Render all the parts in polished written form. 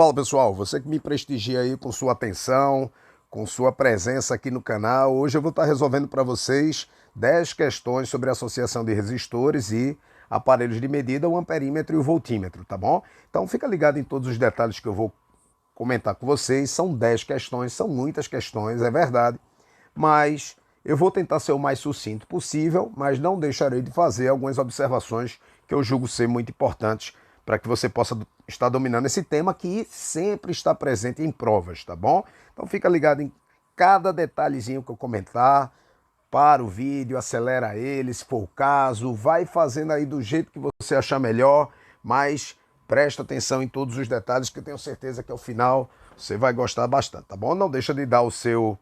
Fala pessoal, você que me prestigia aí com sua atenção, com sua presença aqui no canal. Hoje eu vou estar resolvendo para vocês 10 questões sobre associação de resistores e aparelhos de medida, o amperímetro e o voltímetro, tá bom? Então fica ligado em todos os detalhes que eu vou comentar com vocês. São 10 questões, são muitas questões, é verdade, mas eu vou tentar ser o mais sucinto possível, mas não deixarei de fazer algumas observações que eu julgo ser muito importantes para que você possa estar dominando esse tema que sempre está presente em provas, tá bom? Então fica ligado em cada detalhezinho que eu comentar, para o vídeo, acelera ele, se for o caso, vai fazendo aí do jeito que você achar melhor, mas presta atenção em todos os detalhes que eu tenho certeza que ao final você vai gostar bastante, tá bom? Não deixa de dar o seu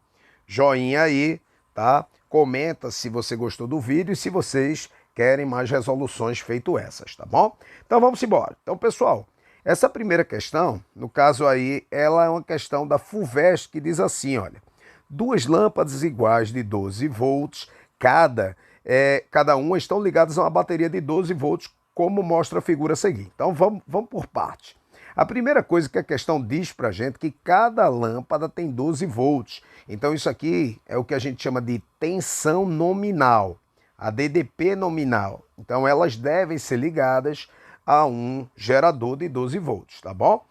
joinha aí, tá? Comenta se você gostou do vídeo e se vocês querem mais resoluções feito essas, tá bom? Então vamos embora. Então, pessoal, essa primeira questão, no caso aí, ela é uma questão da FUVEST que diz assim, olha, duas lâmpadas iguais de 12 volts, cada uma estão ligadas a uma bateria de 12 volts, como mostra a figura a seguir. Então vamos por parte. A primeira coisa que a questão diz pra gente é que cada lâmpada tem 12 volts. Então isso aqui é o que a gente chama de tensão nominal, a DDP nominal. Então elas devem ser ligadas a um gerador de 12 volts, tá bom?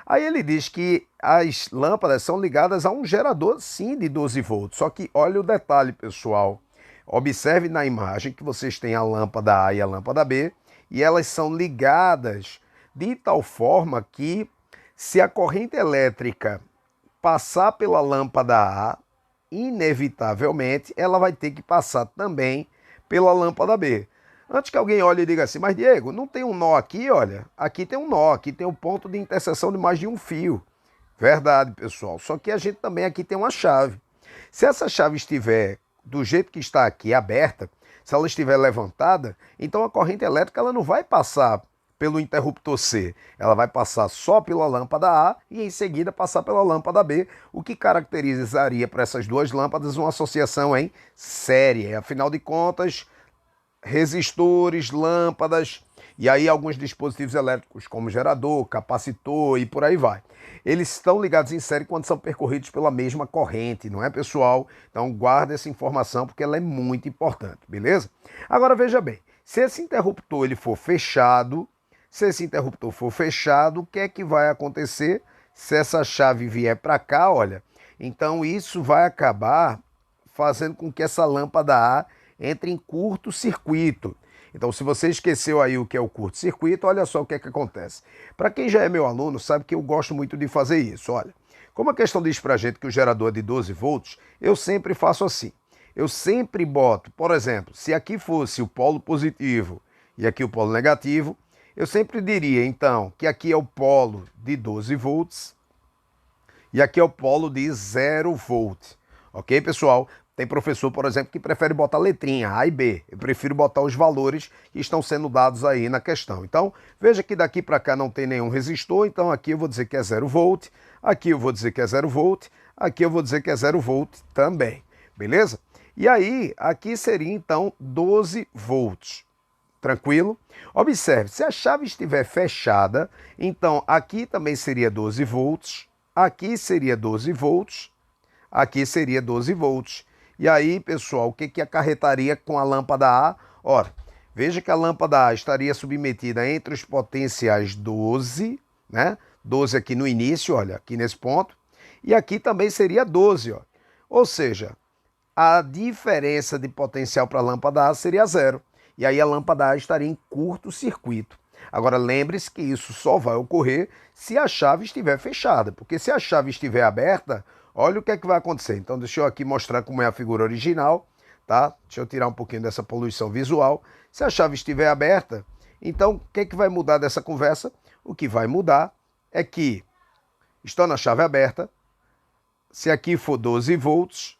Aí ele diz que as lâmpadas são ligadas a um gerador, sim, de 12 volts. Só que olha o detalhe, pessoal. Observe na imagem que vocês têm a lâmpada A e a lâmpada B, e elas são ligadas de tal forma que, se a corrente elétrica passar pela lâmpada A, inevitavelmente ela vai ter que passar também pela lâmpada B. Antes que alguém olhe e diga assim, mas Diego, não tem um nó aqui, olha? Aqui tem um nó, aqui tem um ponto de interseção de mais de um fio. Verdade, pessoal. Só que a gente também aqui tem uma chave. Se essa chave estiver do jeito que está aqui, aberta, se ela estiver levantada, então a corrente elétrica ela não vai passar pelo interruptor C. Ela vai passar só pela lâmpada A e em seguida passar pela lâmpada B, o que caracterizaria para essas duas lâmpadas uma associação em série. Afinal de contas, resistores, lâmpadas e aí alguns dispositivos elétricos como gerador, capacitor e por aí vai. Eles estão ligados em série quando são percorridos pela mesma corrente, não é, pessoal? Então guarda essa informação porque ela é muito importante, beleza? Agora veja bem, se esse interruptor ele for fechado, o que é que vai acontecer se essa chave vier para cá, olha? Então isso vai acabar fazendo com que essa lâmpada A entre em curto-circuito. Então, se você esqueceu aí o que é o curto-circuito, olha só o que é que acontece. Para quem já é meu aluno, sabe que eu gosto muito de fazer isso. Olha, como a questão diz pra gente que o gerador é de 12 volts, eu sempre faço assim. Eu sempre boto, por exemplo, se aqui fosse o polo positivo e aqui o polo negativo, eu sempre diria, então, que aqui é o polo de 12 volts e aqui é o polo de 0 volt. Ok, pessoal? Tem professor, por exemplo, que prefere botar letrinha A e B. Eu prefiro botar os valores que estão sendo dados aí na questão. Então, veja que daqui para cá não tem nenhum resistor, então aqui eu vou dizer que é 0 volt, aqui eu vou dizer que é 0 volt, aqui eu vou dizer que é 0 volt também, beleza? E aí, aqui seria então 12 volts. Tranquilo? Observe, se a chave estiver fechada, então aqui também seria 12 volts, aqui seria 12 volts, aqui seria 12 volts. E aí, pessoal, o que acarretaria com a lâmpada A? Ora, veja que a lâmpada A estaria submetida entre os potenciais 12, né? 12 aqui no início, olha, aqui nesse ponto. E aqui também seria 12, ó. Ou seja, a diferença de potencial para a lâmpada A seria zero. E aí a lâmpada A estaria em curto-circuito. Agora, lembre-se que isso só vai ocorrer se a chave estiver fechada, porque se a chave estiver aberta, olha o que é que vai acontecer. Então, deixa eu aqui mostrar como é a figura original, tá? Deixa eu tirar um pouquinho dessa poluição visual. Se a chave estiver aberta, então, o que é que vai mudar dessa conversa? O que vai mudar é que, estando a chave aberta, se aqui for 12 volts,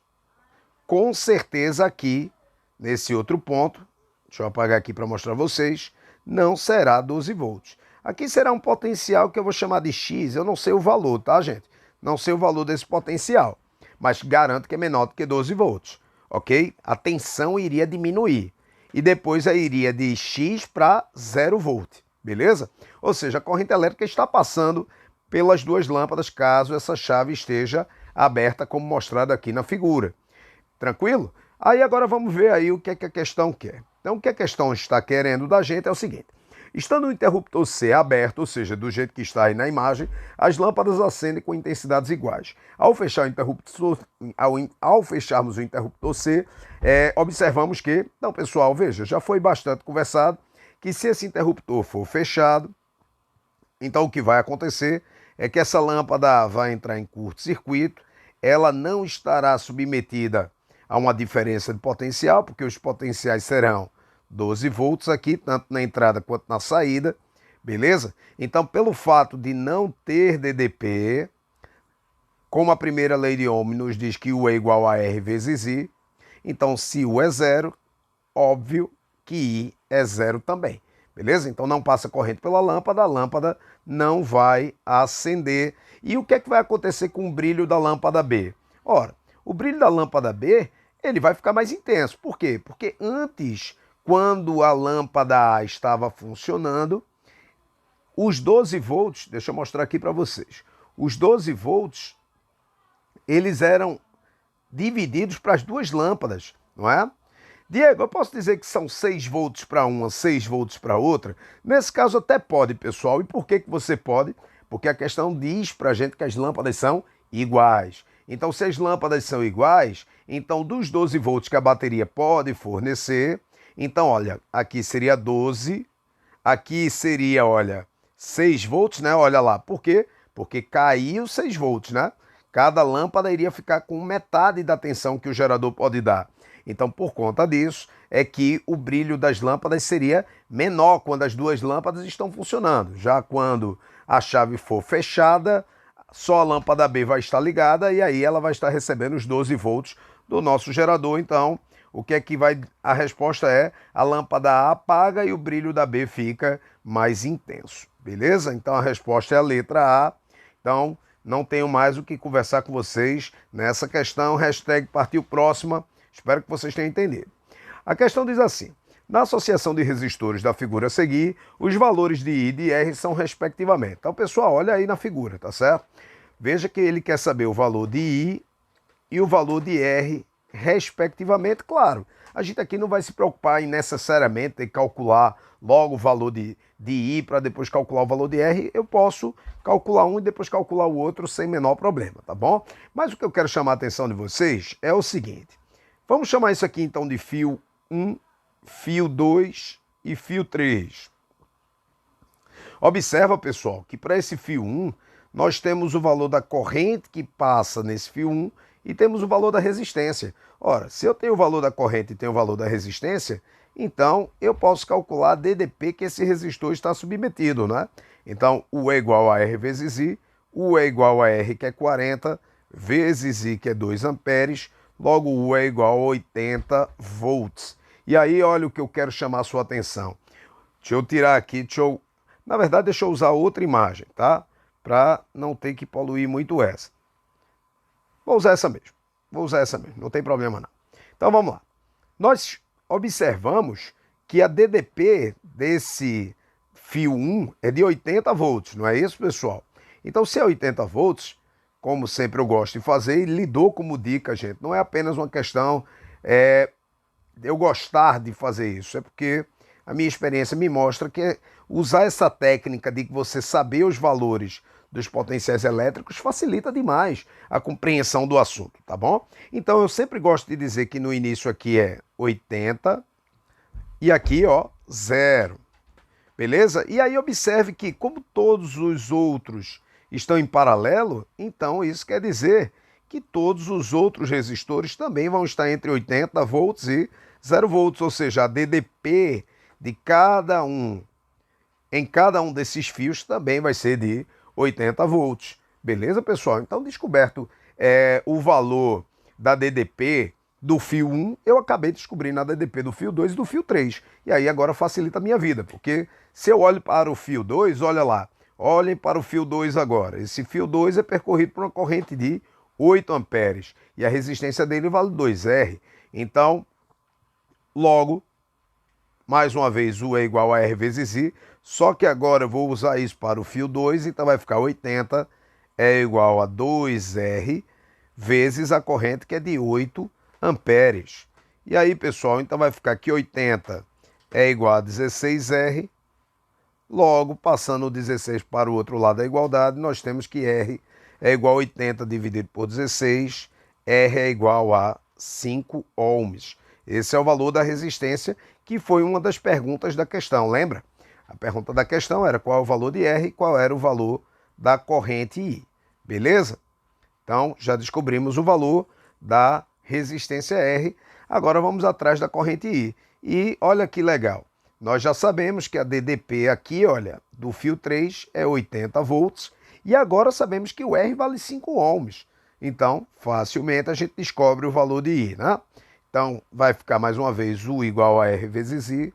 com certeza aqui, nesse outro ponto, deixa eu apagar aqui para mostrar a vocês, não será 12 volts. Aqui será um potencial que eu vou chamar de X, eu não sei o valor, tá, gente? Não sei o valor desse potencial, mas garanto que é menor do que 12 volts, ok? A tensão iria diminuir e depois iria de X para 0 volt, beleza? Ou seja, a corrente elétrica está passando pelas duas lâmpadas, caso essa chave esteja aberta, como mostrado aqui na figura. Tranquilo? Aí agora vamos ver aí o que é que a questão quer. Então, o que a questão está querendo da gente é o seguinte. Estando o interruptor C aberto, ou seja, do jeito que está aí na imagem, as lâmpadas acendem com intensidades iguais. Ao fechar o interruptor, ao fecharmos o interruptor C, observamos que, então pessoal, veja, já foi bastante conversado, que se esse interruptor for fechado, então o que vai acontecer é que essa lâmpada vai entrar em curto-circuito, ela não estará submetida a uma diferença de potencial, porque os potenciais serão 12 volts aqui, tanto na entrada quanto na saída, beleza? Então, pelo fato de não ter DDP, como a primeira lei de Ohm nos diz que U é igual a R vezes I, então se U é zero, óbvio que I é zero também, beleza? Então não passa corrente pela lâmpada, a lâmpada não vai acender. E o que é que vai acontecer com o brilho da lâmpada B? Ora, o brilho da lâmpada B, ele vai ficar mais intenso. Por quê? Porque antes, quando a lâmpada A estava funcionando, os 12 volts, deixa eu mostrar aqui para vocês, os 12 volts, eles eram divididos para as duas lâmpadas, não é? Diego, eu posso dizer que são 6 volts para uma, 6 volts para outra? Nesse caso até pode, pessoal. E por que você pode? Porque a questão diz para a gente que as lâmpadas são iguais. Então, se as lâmpadas são iguais, então dos 12 volts que a bateria pode fornecer, então, olha, aqui seria 12, aqui seria, olha, 6 volts, né? Olha lá, por quê? Porque caiu 6 volts, né? Cada lâmpada iria ficar com metade da tensão que o gerador pode dar. Então, por conta disso, é que o brilho das lâmpadas seria menor quando as duas lâmpadas estão funcionando. Já quando a chave for fechada, só a lâmpada B vai estar ligada e aí ela vai estar recebendo os 12 volts do nosso gerador. Então, o que é que vai... A resposta é a lâmpada A apaga e o brilho da B fica mais intenso. Beleza? Então, a resposta é a letra A. Então, não tenho mais o que conversar com vocês nessa questão. Hashtag partiu próxima. Espero que vocês tenham entendido. A questão diz assim: na associação de resistores da figura a seguir, os valores de I e de R são respectivamente. Então, pessoal, olha aí na figura, tá certo? Veja que ele quer saber o valor de I e o valor de R respectivamente. Claro, a gente aqui não vai se preocupar em necessariamente ter que calcular logo o valor de I para depois calcular o valor de R. Eu posso calcular um e depois calcular o outro sem menor problema, tá bom? Mas o que eu quero chamar a atenção de vocês é o seguinte. Vamos chamar isso aqui então de fio 1, fio 2 e fio 3. Observa, pessoal, que para esse fio 1, nós temos o valor da corrente que passa nesse fio 1 e temos o valor da resistência. Ora, se eu tenho o valor da corrente e tenho o valor da resistência, então eu posso calcular a DDP que esse resistor está submetido, né? Então, U é igual a R vezes I, U é igual a R, que é 40, vezes I, que é 2 amperes, logo U é igual a 80 volts. E aí, olha o que eu quero chamar a sua atenção. Deixa eu tirar aqui, na verdade, deixa eu usar outra imagem, tá? Para não ter que poluir muito essa. Vou usar essa mesmo, não tem problema não. Então, vamos lá. Nós observamos que a DDP desse fio 1 é de 80 volts, não é isso, pessoal? Então, se é 80 volts, como sempre eu gosto de fazer, e lhe dou como dica, gente, não é apenas uma questão de eu gostar de fazer isso, é porque a minha experiência me mostra que usar essa técnica de você saber os valores dos potenciais elétricos facilita demais a compreensão do assunto, tá bom? Então eu sempre gosto de dizer que no início aqui é 80 e aqui, ó, 0. Beleza? E aí observe que como todos os outros estão em paralelo, então isso quer dizer que todos os outros resistores também vão estar entre 80 volts e 0 volts, ou seja, a DDP de cada um, em cada um desses fios também vai ser de 80 volts. Beleza, pessoal? Então, descoberto o valor da DDP do fio 1, eu acabei descobrindo a DDP do fio 2 e do fio 3. E aí agora facilita a minha vida, porque se eu olho para o fio 2, olha lá, olhem para o fio 2 agora. Esse fio 2 é percorrido por uma corrente de 8 amperes e a resistência dele vale 2R. Então, logo, mais uma vez, U é igual a R vezes I, Só que agora eu vou usar isso para o fio 2, então vai ficar 80 é igual a 2R vezes a corrente que é de 8 amperes. E aí, pessoal, então vai ficar que 80 é igual a 16R. Logo, passando o 16 para o outro lado da igualdade, nós temos que R é igual a 80 dividido por 16, R é igual a 5 ohms. Esse é o valor da resistência, que foi uma das perguntas da questão, lembra? A pergunta da questão era qual é o valor de R e qual era o valor da corrente I, beleza? Então, já descobrimos o valor da resistência R, agora vamos atrás da corrente I. E olha que legal, nós já sabemos que a DDP aqui, olha, do fio 3 é 80 volts, e agora sabemos que o R vale 5 ohms. Então, facilmente a gente descobre o valor de I, né? Então, vai ficar mais uma vez U igual a R vezes I.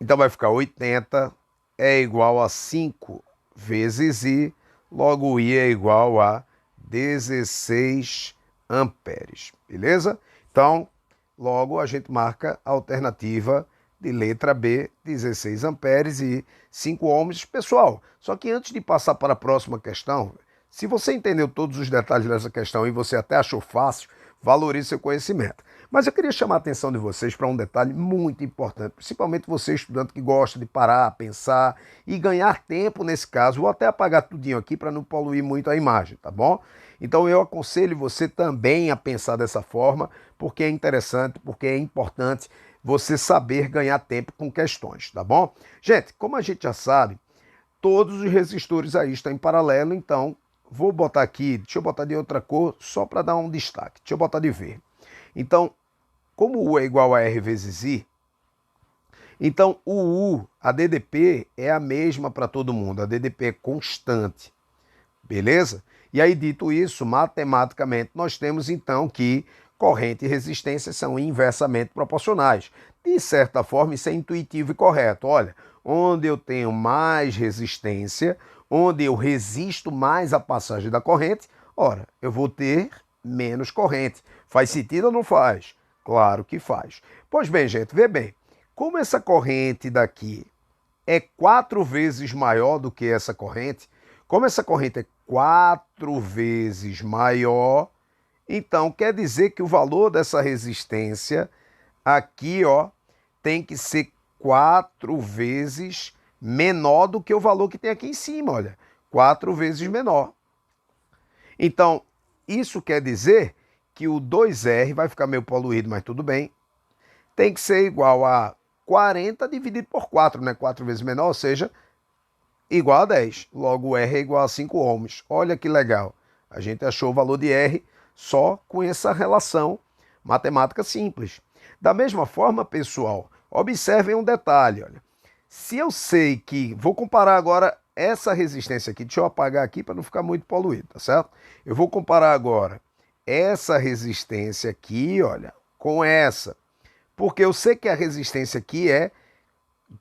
Então, vai ficar 80 é igual a 5 vezes I, logo I é igual a 16 amperes, beleza? Então, logo a gente marca a alternativa de letra B, 16 amperes e 5 ohms. Pessoal, só que antes de passar para a próxima questão, se você entendeu todos os detalhes dessa questão e você até achou fácil, valorize seu conhecimento. Mas eu queria chamar a atenção de vocês para um detalhe muito importante, principalmente você, estudante que gosta de parar, pensar e ganhar tempo nesse caso. Vou até apagar tudinho aqui para não poluir muito a imagem, tá bom? Então eu aconselho você também a pensar dessa forma, porque é interessante, porque é importante você saber ganhar tempo com questões, tá bom? Gente, como a gente já sabe, todos os resistores aí estão em paralelo, então vou botar aqui, deixa eu botar de outra cor, só para dar um destaque. Deixa eu botar de verde. Então, como U é igual a R vezes I, então o U, a DDP, é a mesma para todo mundo. A DDP é constante, beleza? E aí, dito isso, matematicamente, nós temos então que corrente e resistência são inversamente proporcionais. De certa forma, isso é intuitivo e correto. Olha, onde eu tenho mais resistência, onde eu resisto mais a passagem da corrente, ora, eu vou ter menos corrente. Faz sentido ou não faz? Claro que faz. Pois bem, gente, vê bem. Como essa corrente daqui é 4 vezes maior do que essa corrente, como essa corrente é 4 vezes maior, então quer dizer que o valor dessa resistência aqui, ó, tem que ser 4 vezes menor do que o valor que tem aqui em cima, olha. 4 vezes menor. Então, isso quer dizer que o 2R vai ficar meio poluído, mas tudo bem. Tem que ser igual a 40 dividido por 4, né? 4 vezes menor, ou seja, igual a 10. Logo, R é igual a 5 ohms. Olha que legal. A gente achou o valor de R só com essa relação matemática simples. Da mesma forma, pessoal, observem um detalhe. Olha. Se eu sei que... Vou comparar agora essa resistência aqui. Deixa eu apagar aqui para não ficar muito poluído, tá certo? Eu vou comparar agora essa resistência aqui, olha, com essa. Porque eu sei que a resistência aqui é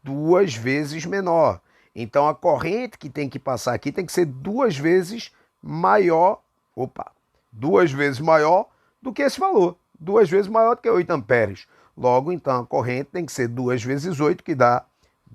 2 vezes menor. Então, a corrente que tem que passar aqui tem que ser 2 vezes maior, 2 vezes maior do que esse valor. 2 vezes maior do que 8 amperes. Logo, então, a corrente tem que ser 2 vezes 8, que dá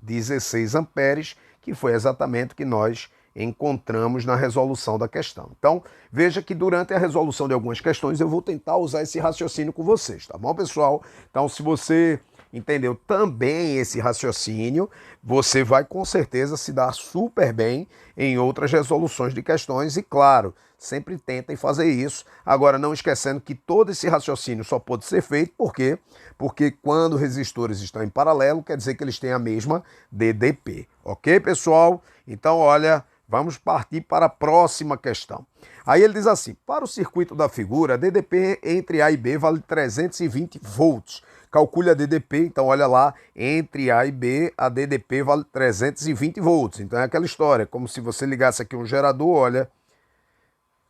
16 amperes, que foi exatamente o que nós encontramos na resolução da questão. Então, veja que durante a resolução de algumas questões eu vou tentar usar esse raciocínio com vocês, tá bom, pessoal? Então, se você entendeu também esse raciocínio, você vai com certeza se dar super bem em outras resoluções de questões e, claro, sempre tentem fazer isso. Agora, não esquecendo que todo esse raciocínio só pode ser feito por quê? Porque quando resistores estão em paralelo, quer dizer que eles têm a mesma DDP. Ok, pessoal? Então, olha, vamos partir para a próxima questão. Aí ele diz assim, para o circuito da figura, a DDP entre A e B vale 320 volts. Calcule a DDP, então olha lá, entre A e B, a DDP vale 320 volts. Então é aquela história, como se você ligasse aqui um gerador, olha,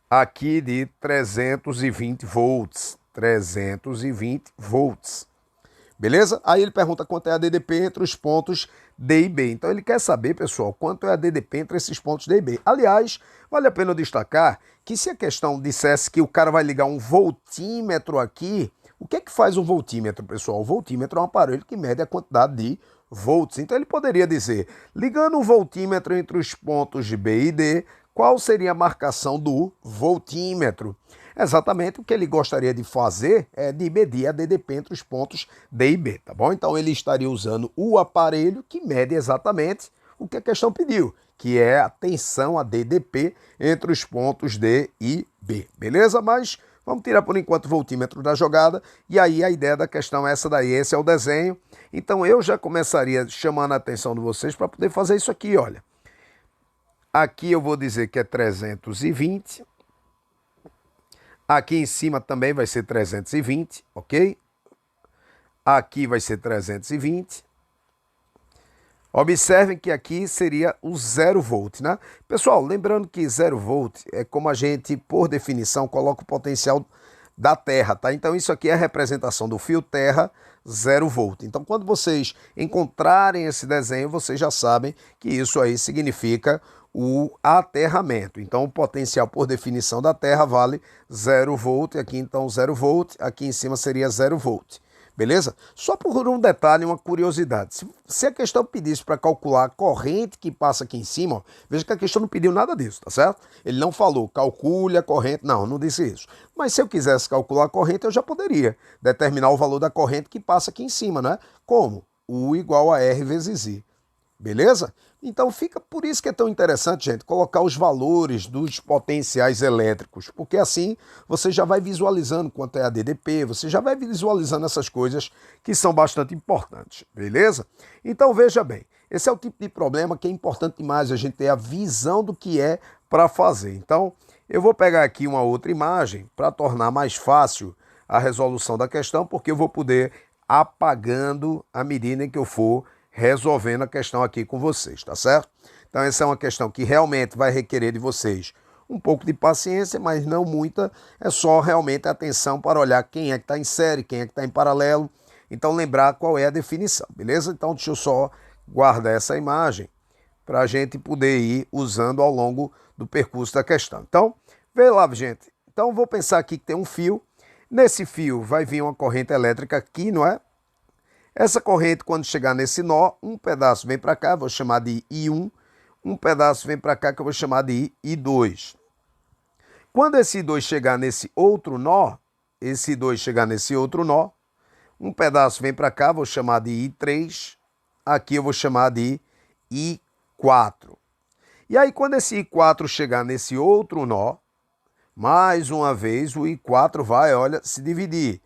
aqui de 320 volts. 320 volts. Beleza? Aí ele pergunta quanto é a DDP entre os pontos D e B. Então ele quer saber, pessoal, quanto é a DDP entre esses pontos D e B. Aliás, vale a pena destacar que se a questão dissesse que o cara vai ligar um voltímetro aqui, o que é que faz um voltímetro, pessoal? O voltímetro é um aparelho que mede a quantidade de volts. Então ele poderia dizer, ligando um voltímetro entre os pontos de B e D, qual seria a marcação do voltímetro? Exatamente o que ele gostaria de fazer é de medir a DDP entre os pontos D e B, tá bom? Então ele estaria usando o aparelho que mede exatamente o que a questão pediu, que é a tensão, a DDP, entre os pontos D e B, beleza? Mas vamos tirar por enquanto o voltímetro da jogada, e aí a ideia da questão é essa daí, esse é o desenho. Então eu já começaria chamando a atenção de vocês para poder fazer isso aqui, olha. Aqui eu vou dizer que é 320. Aqui em cima também vai ser 320, ok? Aqui vai ser 320. Observem que aqui seria o 0 volt, né? Pessoal, lembrando que 0 volt é como a gente, por definição, coloca o potencial da Terra, tá? Então isso aqui é a representação do fio terra 0 volt. Então quando vocês encontrarem esse desenho, vocês já sabem que isso aí significa o aterramento. Então o potencial por definição da Terra vale 0 volt, aqui então 0 volt, aqui em cima seria 0 volt. Beleza? Só por um detalhe, uma curiosidade. Se a questão pedisse para calcular a corrente que passa aqui em cima, ó, veja que a questão não pediu nada disso, tá certo? Ele não falou, calcule a corrente, não disse isso. Mas se eu quisesse calcular a corrente, eu já poderia determinar o valor da corrente que passa aqui em cima, né? Como? U igual a R vezes I. Beleza? Então fica por isso que é tão interessante, gente, colocar os valores dos potenciais elétricos, porque assim você já vai visualizando quanto é a DDP, você já vai visualizando essas coisas que são bastante importantes, beleza? Então veja bem, esse é o tipo de problema que é importante demais a gente ter a visão do que é para fazer. Então eu vou pegar aqui uma outra imagem para tornar mais fácil a resolução da questão, porque eu vou poder apagando à medida em que eu for resolvendo a questão aqui com vocês, tá certo? Então essa é uma questão que realmente vai requerer de vocês um pouco de paciência, mas não muita, é só realmente atenção para olhar quem é que está em série, quem é que está em paralelo, então lembrar qual é a definição, beleza? Então deixa eu só guardar essa imagem para a gente poder ir usando ao longo do percurso da questão. Então, vê lá, gente. Então vou pensar aqui que tem um fio, nesse fio vai vir uma corrente elétrica aqui, não é? Essa corrente, quando chegar nesse nó, um pedaço vem para cá, vou chamar de I1, um pedaço vem para cá, que eu vou chamar de I2. Quando esse I2 chegar nesse outro nó, um pedaço vem para cá, vou chamar de I3, aqui eu vou chamar de I4. E aí, quando esse I4 chegar nesse outro nó, mais uma vez o I4 vai, olha, se dividir.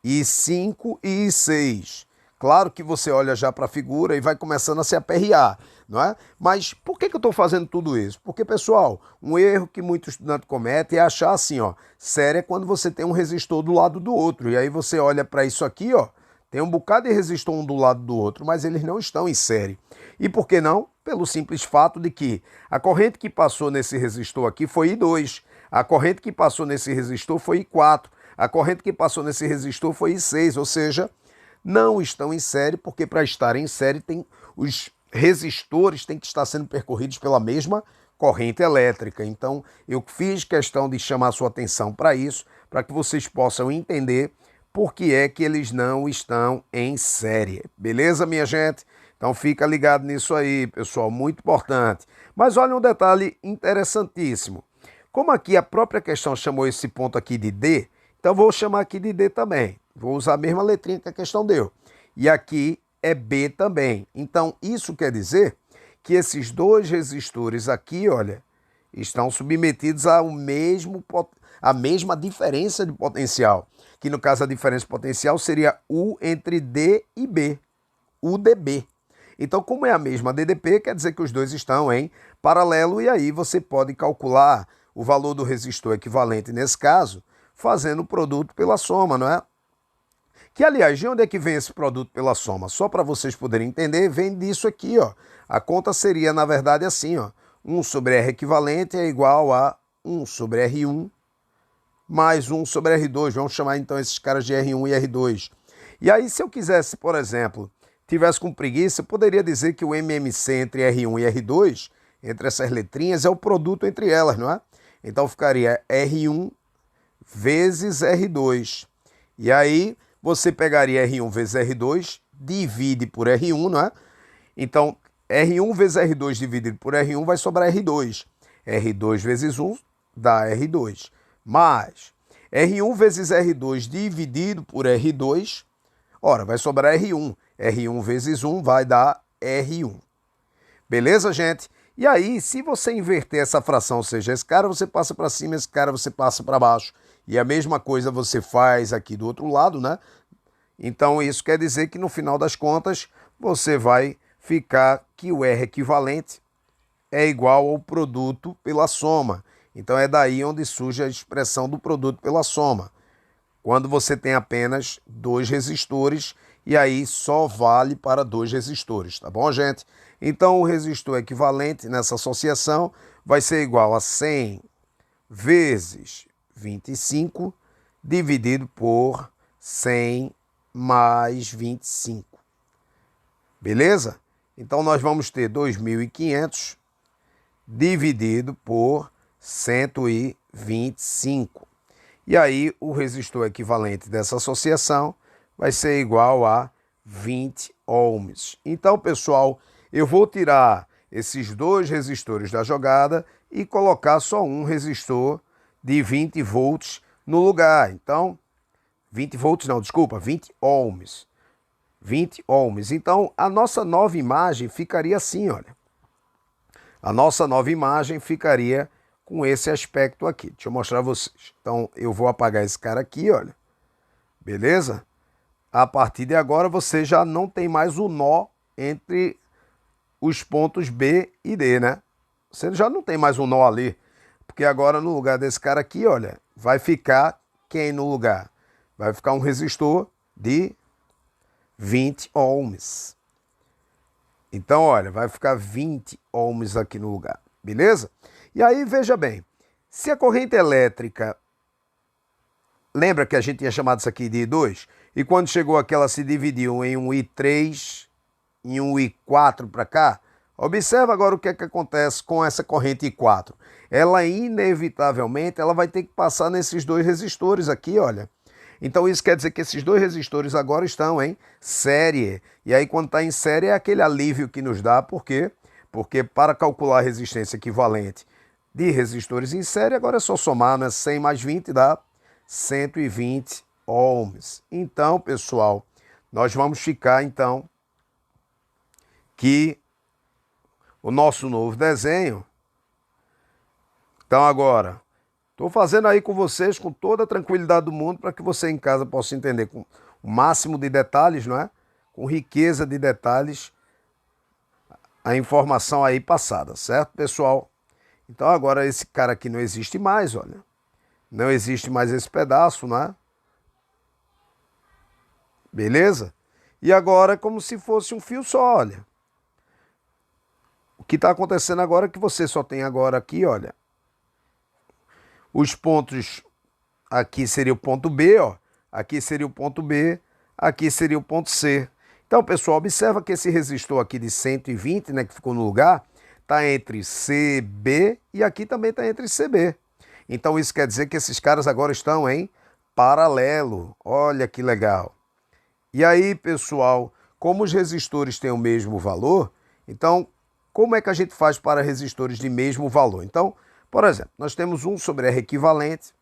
I5 e I6. Claro que você olha já para a figura e vai começando a se aperrear, não é? Mas por que eu estou fazendo tudo isso? Porque, pessoal, um erro que muito estudante comete é achar assim, ó, série é quando você tem um resistor do lado do outro. E aí você olha para isso aqui, ó, tem um bocado de resistor um do lado do outro, mas eles não estão em série. E por que não? Pelo simples fato de que a corrente que passou nesse resistor aqui foi I2, a corrente que passou nesse resistor foi I4, a corrente que passou nesse resistor foi I6, ou seja, não estão em série, porque para estar em série os resistores têm que estar sendo percorridos pela mesma corrente elétrica. Então eu fiz questão de chamar a sua atenção para isso, para que vocês possam entender por que é que eles não estão em série. Beleza, minha gente? Então fica ligado nisso aí, pessoal, muito importante. Mas olha um detalhe interessantíssimo. Como aqui a própria questão chamou esse ponto aqui de D, então vou chamar aqui de D também. Vou usar a mesma letrinha que a questão deu. E aqui é B também. Então, isso quer dizer que esses dois resistores aqui, olha, estão submetidos à mesma diferença de potencial. Que no caso a diferença de potencial seria U entre D e B. UDB. Então, como é a mesma DDP, quer dizer que os dois estão em paralelo. E aí você pode calcular o valor do resistor equivalente nesse caso, fazendo o produto pela soma, não é? Que, aliás, de onde é que vem esse produto pela soma? Só para vocês poderem entender, vem disso aqui, ó. A conta seria, na verdade, assim, ó. 1 sobre R equivalente é igual a 1 sobre R1 mais 1 sobre R2. Vamos chamar, então, esses caras de R1 e R2. E aí, se eu quisesse, por exemplo, tivesse com preguiça, eu poderia dizer que o MMC entre R1 e R2, entre essas letrinhas, é o produto entre elas, não é? Então, ficaria R1 vezes R2. E aí, você pegaria R1 vezes R2 divide por R1, não é? Então, R1 vezes R2 dividido por R1 vai sobrar R2. R2 vezes 1 dá R2. Mais R1 vezes R2 dividido por R2, ora, vai sobrar R1. R1 vezes 1 vai dar R1. Beleza, gente? E aí, se você inverter essa fração, ou seja, esse cara você passa para cima, esse cara você passa para baixo, e a mesma coisa você faz aqui do outro lado, né? Então, isso quer dizer que no final das contas, você vai ficar que o R equivalente é igual ao produto pela soma. Então, é daí onde surge a expressão do produto pela soma. Quando você tem apenas dois resistores, e aí só vale para dois resistores, tá bom, gente? Então, o resistor equivalente nessa associação vai ser igual a 100 vezes 25 dividido por 100 mais 25. Beleza? Então, nós vamos ter 2.500 dividido por 125. E aí, o resistor equivalente dessa associação vai ser igual a 20 ohms. Então, pessoal, eu vou tirar esses dois resistores da jogada e colocar só um resistor de 20 volts no lugar. Então, 20 volts não, desculpa, 20 ohms. 20 ohms. Então, a nossa nova imagem ficaria assim, olha. A nossa nova imagem ficaria com esse aspecto aqui. Deixa eu mostrar a vocês. Então, eu vou apagar esse cara aqui, olha. Beleza? A partir de agora, você já não tem mais o nó entre os pontos B e D, né? Você já não tem mais um nó ali. Porque agora, no lugar desse cara aqui, olha, vai ficar quem no lugar? Vai ficar um resistor de 20 ohms. Então, olha, vai ficar 20 ohms aqui no lugar, beleza? E aí, veja bem, se a corrente elétrica, lembra que a gente tinha chamado isso aqui de I2? E quando chegou aqui, ela se dividiu em um I3 e um I4 para cá. Observa agora o que é que acontece com essa corrente I4. Ela, inevitavelmente, ela vai ter que passar nesses dois resistores aqui, olha. Então isso quer dizer que esses dois resistores agora estão em série. E aí quando está em série é aquele alívio que nos dá. Por quê? Porque para calcular a resistência equivalente de resistores em série, agora é só somar, né? 100 mais 20 dá 120 ohms. Então, pessoal, nós vamos ficar então que o nosso novo desenho. Então agora, estou fazendo aí com vocês com toda a tranquilidade do mundo para que você em casa possa entender com o máximo de detalhes, não é? Com riqueza de detalhes, a informação aí passada, certo, pessoal? Então agora esse cara aqui não existe mais, olha. Não existe mais esse pedaço, não é? Beleza? E agora é como se fosse um fio só, olha. O que está acontecendo agora é que você só tem agora aqui, olha. Os pontos, aqui seria o ponto B, ó. Aqui seria o ponto B, aqui seria o ponto C. Então, pessoal, observa que esse resistor aqui de 120, né, que ficou no lugar, está entre CB e aqui também está entre CB. Então, isso quer dizer que esses caras agora estão em paralelo. Olha que legal. E aí, pessoal, como os resistores têm o mesmo valor, então, como é que a gente faz para resistores de mesmo valor? Então, por exemplo, nós temos 1 sobre R equivalente,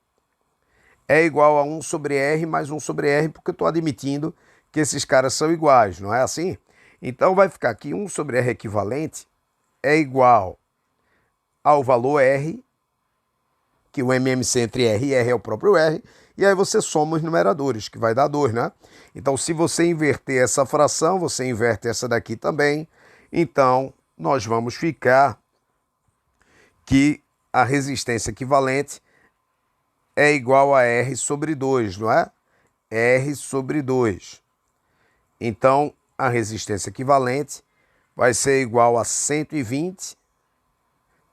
é igual a 1 sobre R mais 1 sobre R, porque eu estou admitindo que esses caras são iguais, não é assim? Então vai ficar aqui 1 sobre R equivalente é igual ao valor R, que o MMC entre R e R é o próprio R, e aí você soma os numeradores, que vai dar 2, né? Então se você inverter essa fração, você inverte essa daqui também, então nós vamos ficar que a resistência equivalente é igual a R sobre 2, não é? R sobre 2. Então, a resistência equivalente vai ser igual a 120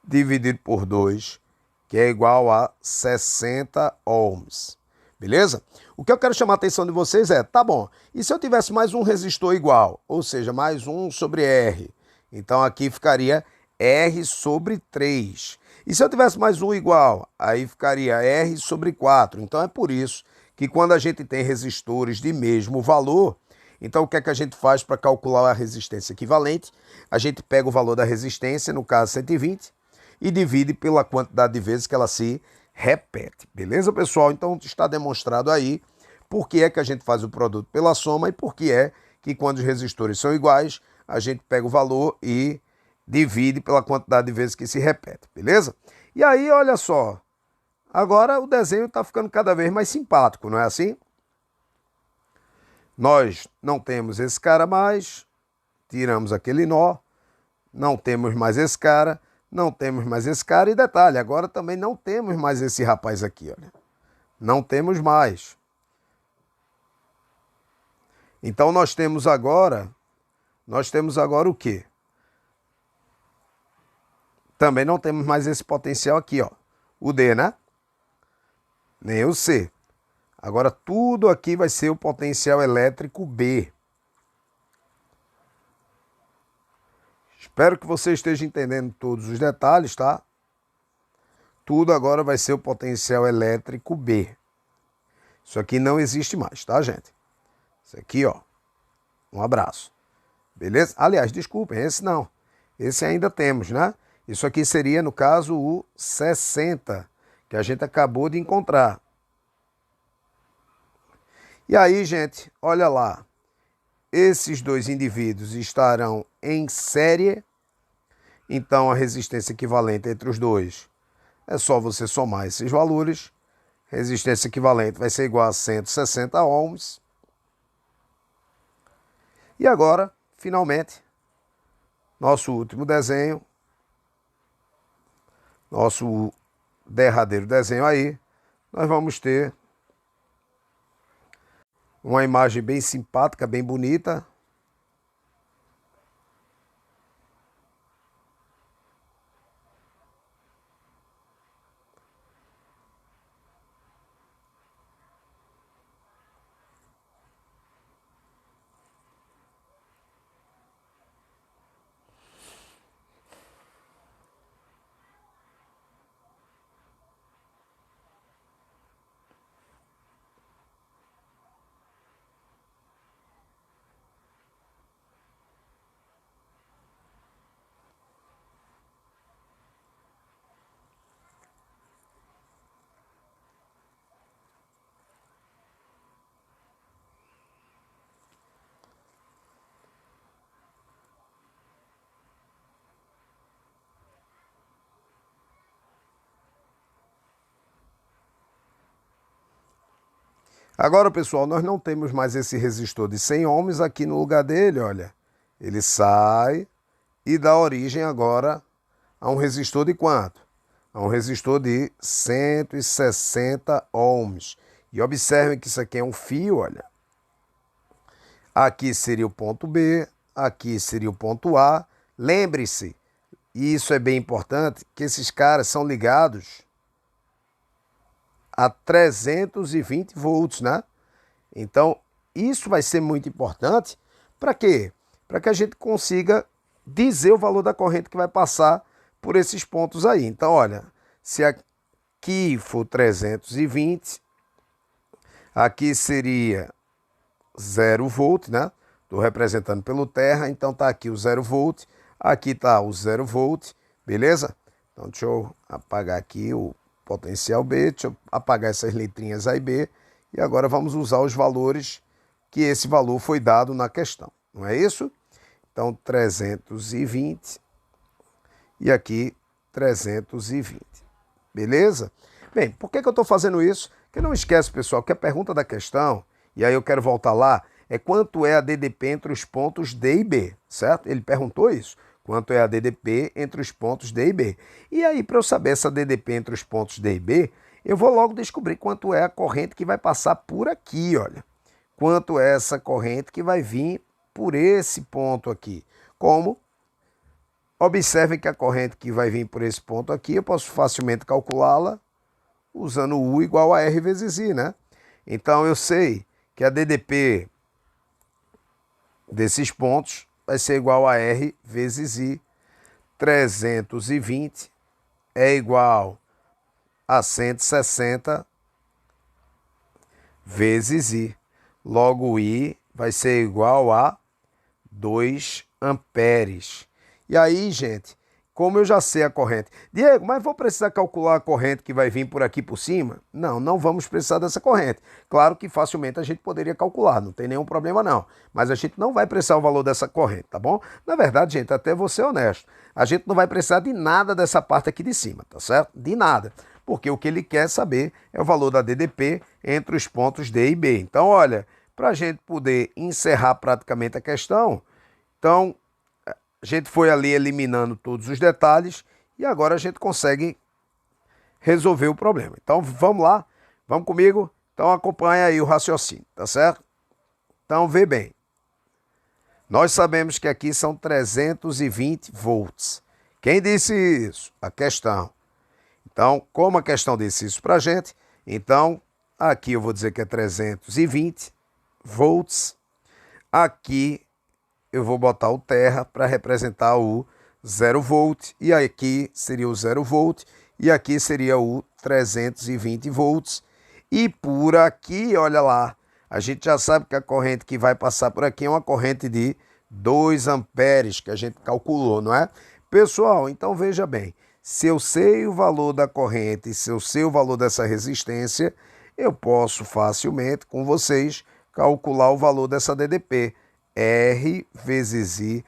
dividido por 2, que é igual a 60 ohms. Beleza? O que eu quero chamar a atenção de vocês é, tá bom, e se eu tivesse mais um resistor igual? Ou seja, mais 1 sobre R. Então, aqui ficaria R sobre 3. E se eu tivesse mais um igual, aí ficaria R sobre 4. Então é por isso que quando a gente tem resistores de mesmo valor, Então, o que é que a gente faz para calcular a resistência equivalente? A gente pega o valor da resistência, no caso 120, e divide pela quantidade de vezes que ela se repete. Beleza, pessoal? Então, está demonstrado aí por que é que a gente faz o produto pela soma e por que é que quando os resistores são iguais, a gente pega o valor e divide pela quantidade de vezes que se repete. Beleza? E aí, olha só. Agora o desenho está ficando cada vez mais simpático, não é assim? Nós não temos esse cara mais, tiramos aquele nó, não temos mais esse cara, não temos mais esse cara e detalhe, agora também não temos mais esse rapaz aqui, olha. Não temos mais. Então nós temos agora o quê? Também não temos mais esse potencial aqui, ó. O D, né? Nem o C. Agora tudo aqui vai ser o potencial elétrico B. Espero que você esteja entendendo todos os detalhes, tá? Tudo agora vai ser o potencial elétrico B. Isso aqui não existe mais, tá, gente? Isso aqui, ó. Um abraço. Beleza? Aliás, desculpem, esse não. Esse ainda temos, né? Isso aqui seria, no caso, o 60, que a gente acabou de encontrar. E aí, gente, olha lá. Esses dois indivíduos estarão em série. Então, a resistência equivalente entre os dois é só você somar esses valores. Resistência equivalente vai ser igual a 160 ohms. E agora, finalmente, nosso último desenho. Nosso derradeiro desenho aí. Nós vamos ter uma imagem bem simpática, bem bonita. Agora, pessoal, nós não temos mais esse resistor de 100 ohms aqui no lugar dele, olha. Ele sai e dá origem agora a um resistor de quanto? A um resistor de 160 ohms. E observem que isso aqui é um fio, olha. Aqui seria o ponto B, aqui seria o ponto A. Lembre-se, e isso é bem importante, que esses caras são ligados a 320 volts, né? Então, isso vai ser muito importante. Para quê? Para que a gente consiga dizer o valor da corrente que vai passar por esses pontos aí. Então, olha, se aqui for 320, aqui seria 0 volt, né? Estou representando pelo terra, então tá aqui o 0 volt, aqui tá o 0 volt, beleza? Então, deixa eu apagar aqui o potencial B, deixa eu apagar essas letrinhas A e B, e agora vamos usar os valores que esse valor foi dado na questão, não é isso? Então, 320 e aqui 320, beleza? Bem, por que eu estou fazendo isso? Porque não esquece, pessoal, que a pergunta da questão, e aí eu quero voltar lá, é quanto é a DDP entre os pontos D e B, certo? Ele perguntou isso. Quanto é a DDP entre os pontos D e B. E aí, para eu saber essa DDP entre os pontos D e B, eu vou logo descobrir quanto é a corrente que vai passar por aqui, olha. Quanto é essa corrente que vai vir por esse ponto aqui. Como? Observem que a corrente que vai vir por esse ponto aqui, eu posso facilmente calculá-la usando U igual a R vezes I, né? Então, eu sei que a DDP desses pontos vai ser igual a R vezes I. 320 é igual a 160 vezes I. Logo, I vai ser igual a 2 amperes. E aí, gente, como eu já sei a corrente... Diego, mas vou precisar calcular a corrente que vai vir por aqui por cima? Não, não vamos precisar dessa corrente. Claro que facilmente a gente poderia calcular, não tem nenhum problema não. Mas a gente não vai precisar o valor dessa corrente, tá bom? Na verdade, gente, até vou ser honesto, a gente não vai precisar de nada dessa parte aqui de cima, tá certo? De nada. Porque o que ele quer saber é o valor da DDP entre os pontos D e B. Então, olha, para a gente poder encerrar praticamente a questão, então a gente foi ali eliminando todos os detalhes e agora a gente consegue resolver o problema. Então vamos lá, vamos comigo? Então acompanha aí o raciocínio, tá certo? Então vê bem. Nós sabemos que aqui são 320 volts. Quem disse isso? A questão. Então, como a questão disse isso para a gente, então aqui eu vou dizer que é 320 volts. Aqui eu vou botar o terra para representar o 0 volt, e aqui seria o 0 volt, e aqui seria o 320 volts. E por aqui, olha lá, a gente já sabe que a corrente que vai passar por aqui é uma corrente de 2 amperes, que a gente calculou, não é? Pessoal, então veja bem, se eu sei o valor da corrente, se eu sei o valor dessa resistência, eu posso facilmente, com vocês, calcular o valor dessa DDP. R vezes I,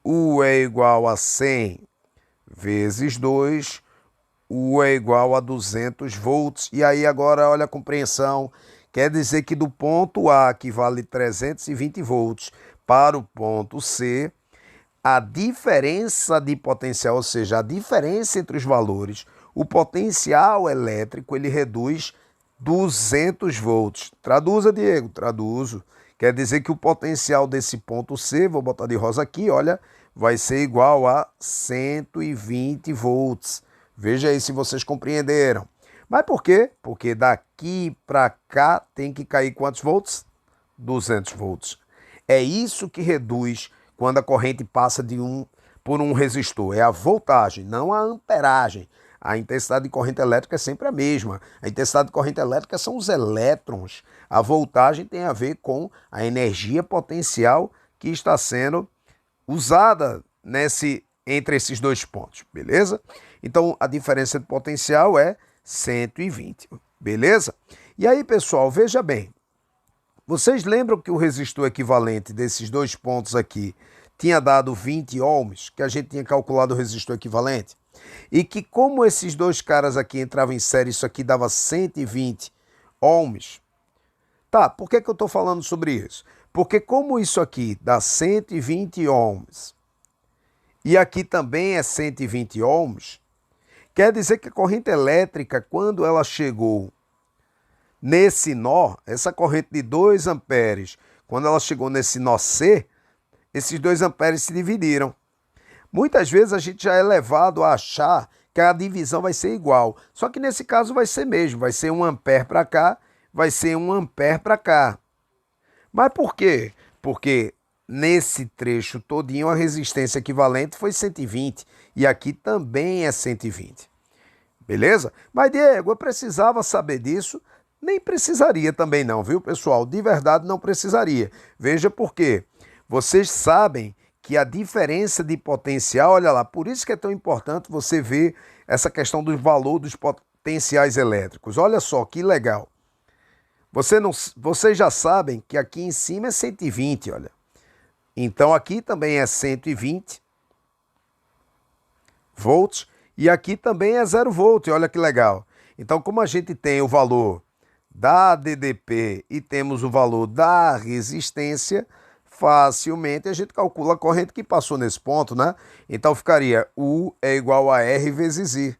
U é igual a 100 vezes 2, U é igual a 200 volts. E aí agora olha a compreensão, quer dizer que do ponto A, que vale 320 volts, para o ponto C, a diferença de potencial, ou seja, a diferença entre os valores, o potencial elétrico, ele reduz 200 volts. Traduza, Diego, traduzo. Quer dizer que o potencial desse ponto C, vou botar de rosa aqui, olha, vai ser igual a 120 volts. Veja aí se vocês compreenderam. Mas por quê? Porque daqui para cá tem que cair quantos volts? 200 volts. É isso que reduz quando a corrente passa por um resistor. É a voltagem, não a amperagem. A intensidade de corrente elétrica é sempre a mesma. A intensidade de corrente elétrica são os elétrons. A voltagem tem a ver com a energia potencial que está sendo usada entre esses dois pontos, beleza? Então, a diferença de potencial é 120, beleza? E aí, pessoal, veja bem. Vocês lembram que o resistor equivalente desses dois pontos aqui tinha dado 20 ohms, que a gente tinha calculado o resistor equivalente? E que como esses dois caras aqui entravam em série, isso aqui dava 120 ohms. Tá, por que eu estou falando sobre isso? Porque como isso aqui dá 120 ohms e aqui também é 120 ohms, quer dizer que a corrente elétrica, quando ela chegou nesse nó, essa corrente de 2 amperes, quando ela chegou nesse nó C, esses 2 amperes se dividiram. Muitas vezes a gente já é levado a achar que a divisão vai ser igual. Só que nesse caso vai ser mesmo, vai ser 1 ampere para cá, vai ser 1 ampere para cá. Mas por quê? Porque nesse trecho todinho a resistência equivalente foi 120 e aqui também é 120. Beleza? Mas Diego, eu precisava saber disso? Nem precisaria também não, viu pessoal? De verdade não precisaria. Veja por quê. Vocês sabem que a diferença de potencial, olha lá, por isso que é tão importante você ver essa questão do valor dos potenciais elétricos. Olha só que legal. Vocês já sabem que aqui em cima é 120, olha. Então aqui também é 120 volts e aqui também é 0 volt, olha que legal. Então como a gente tem o valor da DDP e temos o valor da resistência, facilmente a gente calcula a corrente que passou nesse ponto, né? Então ficaria U é igual a R vezes I.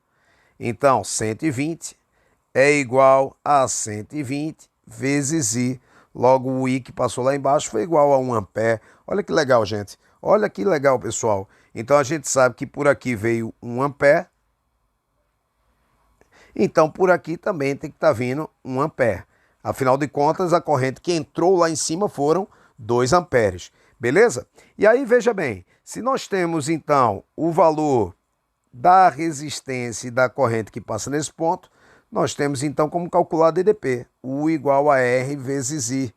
Então 120 é igual a 120 vezes I. Logo o I que passou lá embaixo foi igual a 1 ampere. Olha que legal, gente. Olha que legal, pessoal. Então a gente sabe que por aqui veio 1 ampere. Então por aqui também tem que estar vindo 1 ampere. Afinal de contas, a corrente que entrou lá em cima foram 2 amperes, beleza? E aí, veja bem, se nós temos, então, o valor da resistência e da corrente que passa nesse ponto, nós temos, então, como calcular a DDP, U igual a R vezes I.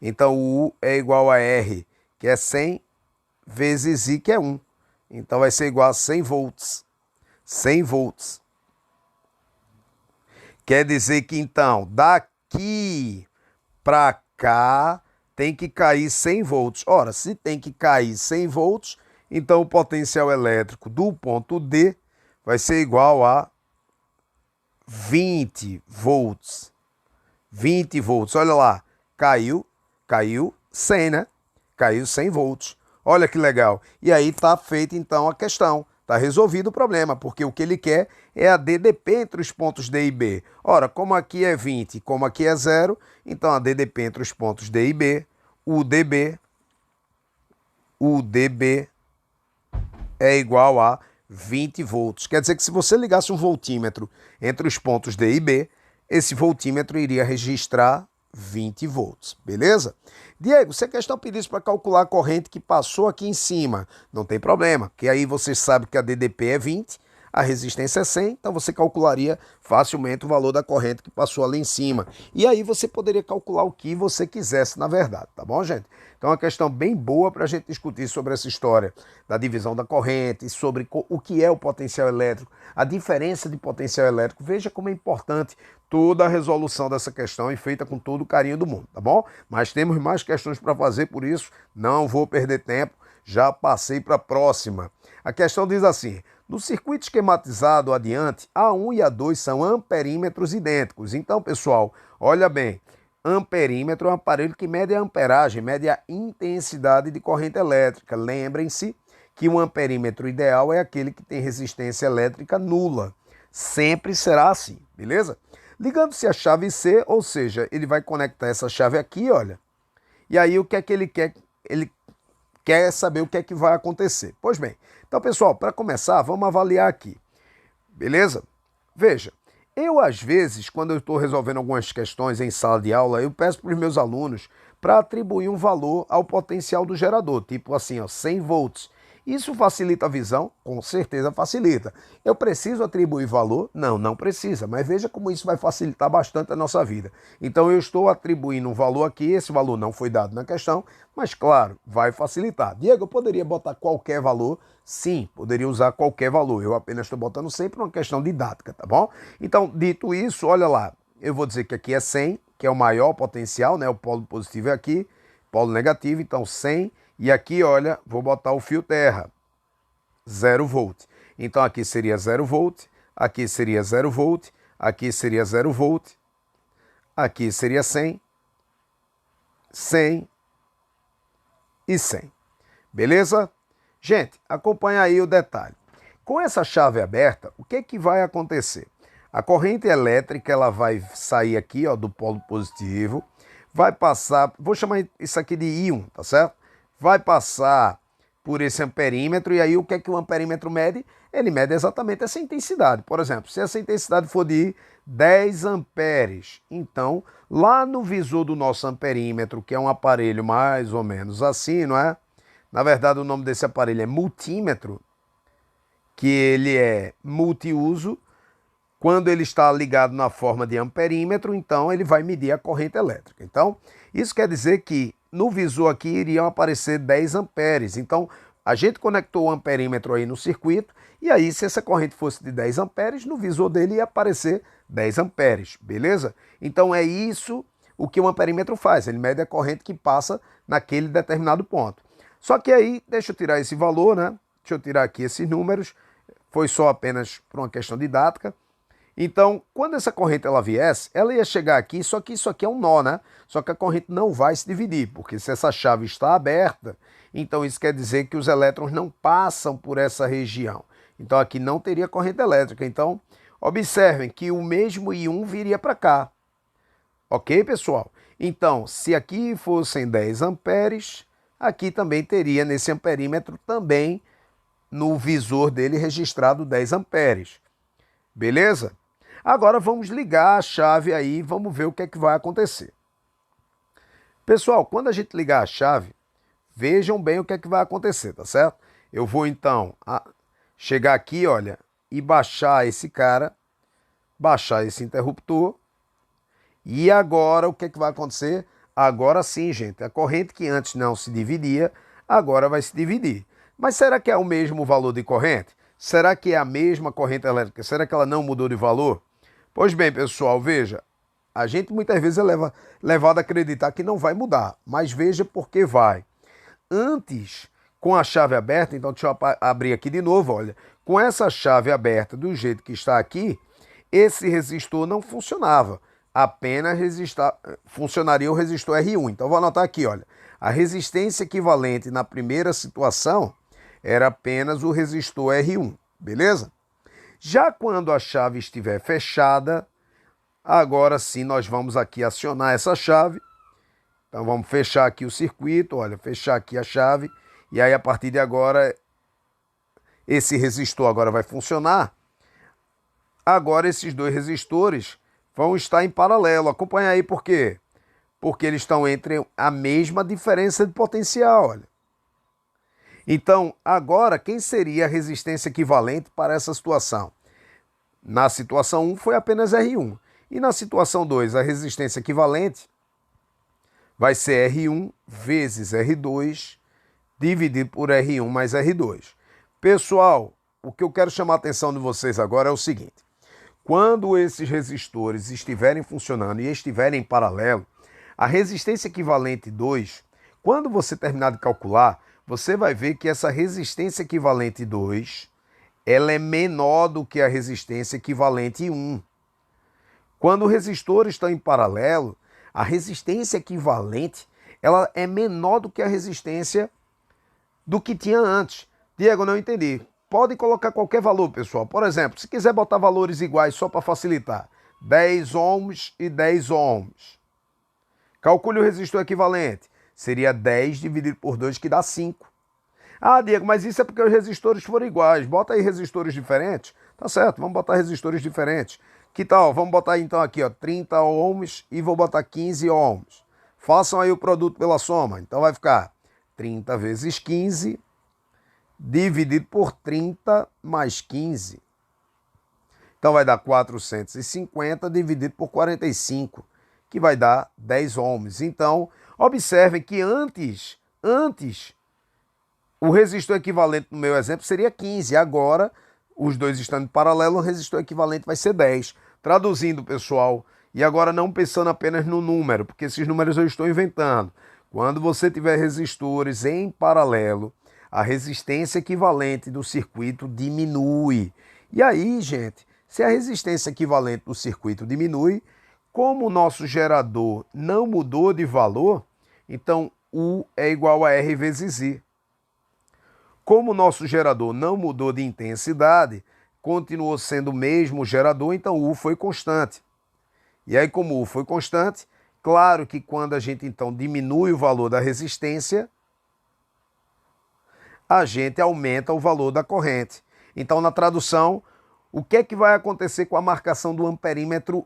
Então o U é igual a R, que é 100, vezes I, que é 1. Então vai ser igual a 100 volts. 100 volts. Quer dizer que então, daqui para cá, tem que cair 100 volts. Ora, se tem que cair 100 volts, então o potencial elétrico do ponto D vai ser igual a 20 volts. 20 volts, olha lá, caiu 100, né? Caiu 100 volts. Olha que legal. E aí está feita então a questão. Está resolvido o problema, porque o que ele quer é a DDP entre os pontos D e B. Ora, como aqui é 20, como aqui é 0, então a DDP entre os pontos D e B, o DB é igual a 20 volts. Quer dizer que se você ligasse um voltímetro entre os pontos D e B, esse voltímetro iria registrar 20 volts, beleza? Diego, se a questão pedisse para calcular a corrente que passou aqui em cima, não tem problema, porque aí você sabe que a DDP é 20, a resistência é 100, então você calcularia facilmente o valor da corrente que passou ali em cima. E aí você poderia calcular o que você quisesse, na verdade, tá bom, gente? Então é uma questão bem boa para a gente discutir sobre essa história da divisão da corrente, sobre o que é o potencial elétrico, a diferença de potencial elétrico. Veja como é importante toda a resolução dessa questão e feita com todo o carinho do mundo, tá bom? Mas temos mais questões para fazer, por isso não vou perder tempo, já passei para a próxima. A questão diz assim: no circuito esquematizado adiante, A1 e A2 são amperímetros idênticos. Então, pessoal, olha bem, amperímetro é um aparelho que mede a amperagem, mede a intensidade de corrente elétrica. Lembrem-se que um amperímetro ideal é aquele que tem resistência elétrica nula. Sempre será assim, beleza? Ligando-se a chave C, ou seja, ele vai conectar essa chave aqui, olha. E aí o que é que ele quer? Ele quer saber o que é que vai acontecer. Pois bem, então pessoal, para começar, vamos avaliar aqui, beleza? Veja, eu às vezes, quando eu estou resolvendo algumas questões em sala de aula, eu peço para os meus alunos para atribuir um valor ao potencial do gerador, tipo assim, ó, 100 volts. Isso facilita a visão? Com certeza facilita. Eu preciso atribuir valor? Não, não precisa, mas veja como isso vai facilitar bastante a nossa vida. Então eu estou atribuindo um valor aqui, esse valor não foi dado na questão, mas claro, vai facilitar. Diego, eu poderia botar qualquer valor? Sim, poderia usar qualquer valor. Eu apenas estou botando sempre uma questão didática, tá bom? Então, dito isso, olha lá, eu vou dizer que aqui é 100, que é o maior potencial, né? O polo positivo é aqui, polo negativo, então 100. E aqui, olha, vou botar o fio terra, 0 volt. Então aqui seria 0 volt, aqui seria 0 volt, aqui seria 0 volt, aqui seria 100, 100 e 100. Beleza? Gente, acompanha aí o detalhe. Com essa chave aberta, o que é que vai acontecer? A corrente elétrica ela vai sair aqui, ó, do polo positivo, vai passar, vou chamar isso aqui de íon, tá certo? Vai passar por esse amperímetro, e aí o que é que o amperímetro mede? Ele mede exatamente essa intensidade. Por exemplo, se essa intensidade for de 10 amperes, então lá no visor do nosso amperímetro, que é um aparelho mais ou menos assim, não é? Na verdade, o nome desse aparelho é multímetro, que ele é multiuso. Quando ele está ligado na forma de amperímetro, então ele vai medir a corrente elétrica. Então, isso quer dizer que no visor aqui iriam aparecer 10 amperes. Então, a gente conectou o amperímetro aí no circuito, e aí se essa corrente fosse de 10 amperes, no visor dele ia aparecer 10 amperes, beleza? Então é isso o que o amperímetro faz, ele mede a corrente que passa naquele determinado ponto. Só que aí, deixa eu tirar esse valor, né? Deixa eu tirar aqui esses números, foi só apenas por uma questão didática. Então, quando essa corrente ela viesse, ela ia chegar aqui, só que isso aqui é um nó, né? Só que a corrente não vai se dividir, porque se essa chave está aberta, então isso quer dizer que os elétrons não passam por essa região. Então aqui não teria corrente elétrica. Então, observem que o mesmo íon viria para cá. Ok, pessoal? Então, se aqui fossem 10 amperes, aqui também teria nesse amperímetro também no visor dele registrado 10 amperes. Beleza? Agora vamos ligar a chave aí, vamos ver o que é que vai acontecer. Pessoal, quando a gente ligar a chave, vejam bem o que é que vai acontecer, tá certo? Eu vou então chegar aqui, olha, e baixar esse cara, baixar esse interruptor. E agora o que é que vai acontecer? Agora sim, gente, a corrente que antes não se dividia, agora vai se dividir. Mas será que é o mesmo valor de corrente? Será que é a mesma corrente elétrica? Será que ela não mudou de valor? Pois bem, pessoal, veja, a gente muitas vezes é levado a acreditar que não vai mudar, mas veja por que vai. Antes, com a chave aberta, então deixa eu abrir aqui de novo, olha, com essa chave aberta do jeito que está aqui, esse resistor não funcionava, apenas funcionaria o resistor R1. Então vou anotar aqui, olha, a resistência equivalente na primeira situação era apenas o resistor R1, beleza? Já quando a chave estiver fechada, agora sim nós vamos aqui acionar essa chave. Então vamos fechar aqui o circuito, olha, fechar aqui a chave. E aí a partir de agora, esse resistor agora vai funcionar. Agora esses dois resistores vão estar em paralelo. Acompanha aí por quê? Porque eles estão entre a mesma diferença de potencial, olha. Então, agora, quem seria a resistência equivalente para essa situação? Na situação 1 foi apenas R1. E na situação 2, a resistência equivalente vai ser R1 vezes R2 dividido por R1 mais R2. Pessoal, o que eu quero chamar a atenção de vocês agora é o seguinte. Quando esses resistores estiverem funcionando e estiverem em paralelo, a resistência equivalente 2, quando você terminar de calcular, você vai ver que essa resistência equivalente 2, ela é menor do que a resistência equivalente 1. Quando os resistores estão em paralelo, a resistência equivalente ela é menor do que a resistência do que tinha antes. Diego, não entendi. Pode colocar qualquer valor, pessoal. Por exemplo, se quiser botar valores iguais só para facilitar, 10 ohms e 10 ohms. Calcule o resistor equivalente. Seria 10 dividido por 2, que dá 5. Ah, Diego, mas isso é porque os resistores foram iguais. Bota aí resistores diferentes. Tá certo, vamos botar resistores diferentes. Que tal? Vamos botar então aqui, ó, 30 ohms e vou botar 15 ohms. Façam aí o produto pela soma. Então vai ficar 30 vezes 15 dividido por 30 mais 15. Então vai dar 450 dividido por 45, que vai dar 10 ohms. Então, observem que antes, o resistor equivalente no meu exemplo seria 15. Agora, os dois estando em paralelo, o resistor equivalente vai ser 10. Traduzindo, pessoal, e agora não pensando apenas no número, porque esses números eu estou inventando. Quando você tiver resistores em paralelo, a resistência equivalente do circuito diminui. E aí, gente, se a resistência equivalente do circuito diminui, como o nosso gerador não mudou de valor, então U é igual a R vezes I. Como o nosso gerador não mudou de intensidade, continuou sendo o mesmo gerador, então U foi constante. E aí, como U foi constante, claro que quando a gente então diminui o valor da resistência, a gente aumenta o valor da corrente. Então, na tradução, o que é que vai acontecer com a marcação do amperímetro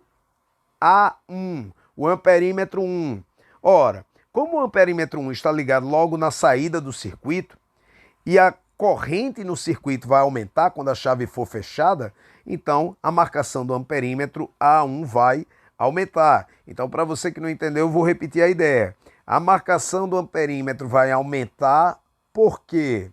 A1? O amperímetro 1. Ora, como o amperímetro 1 está ligado logo na saída do circuito, e a corrente no circuito vai aumentar quando a chave for fechada, então a marcação do amperímetro A1 vai aumentar. Então, para você que não entendeu, eu vou repetir a ideia. A marcação do amperímetro vai aumentar, por quê?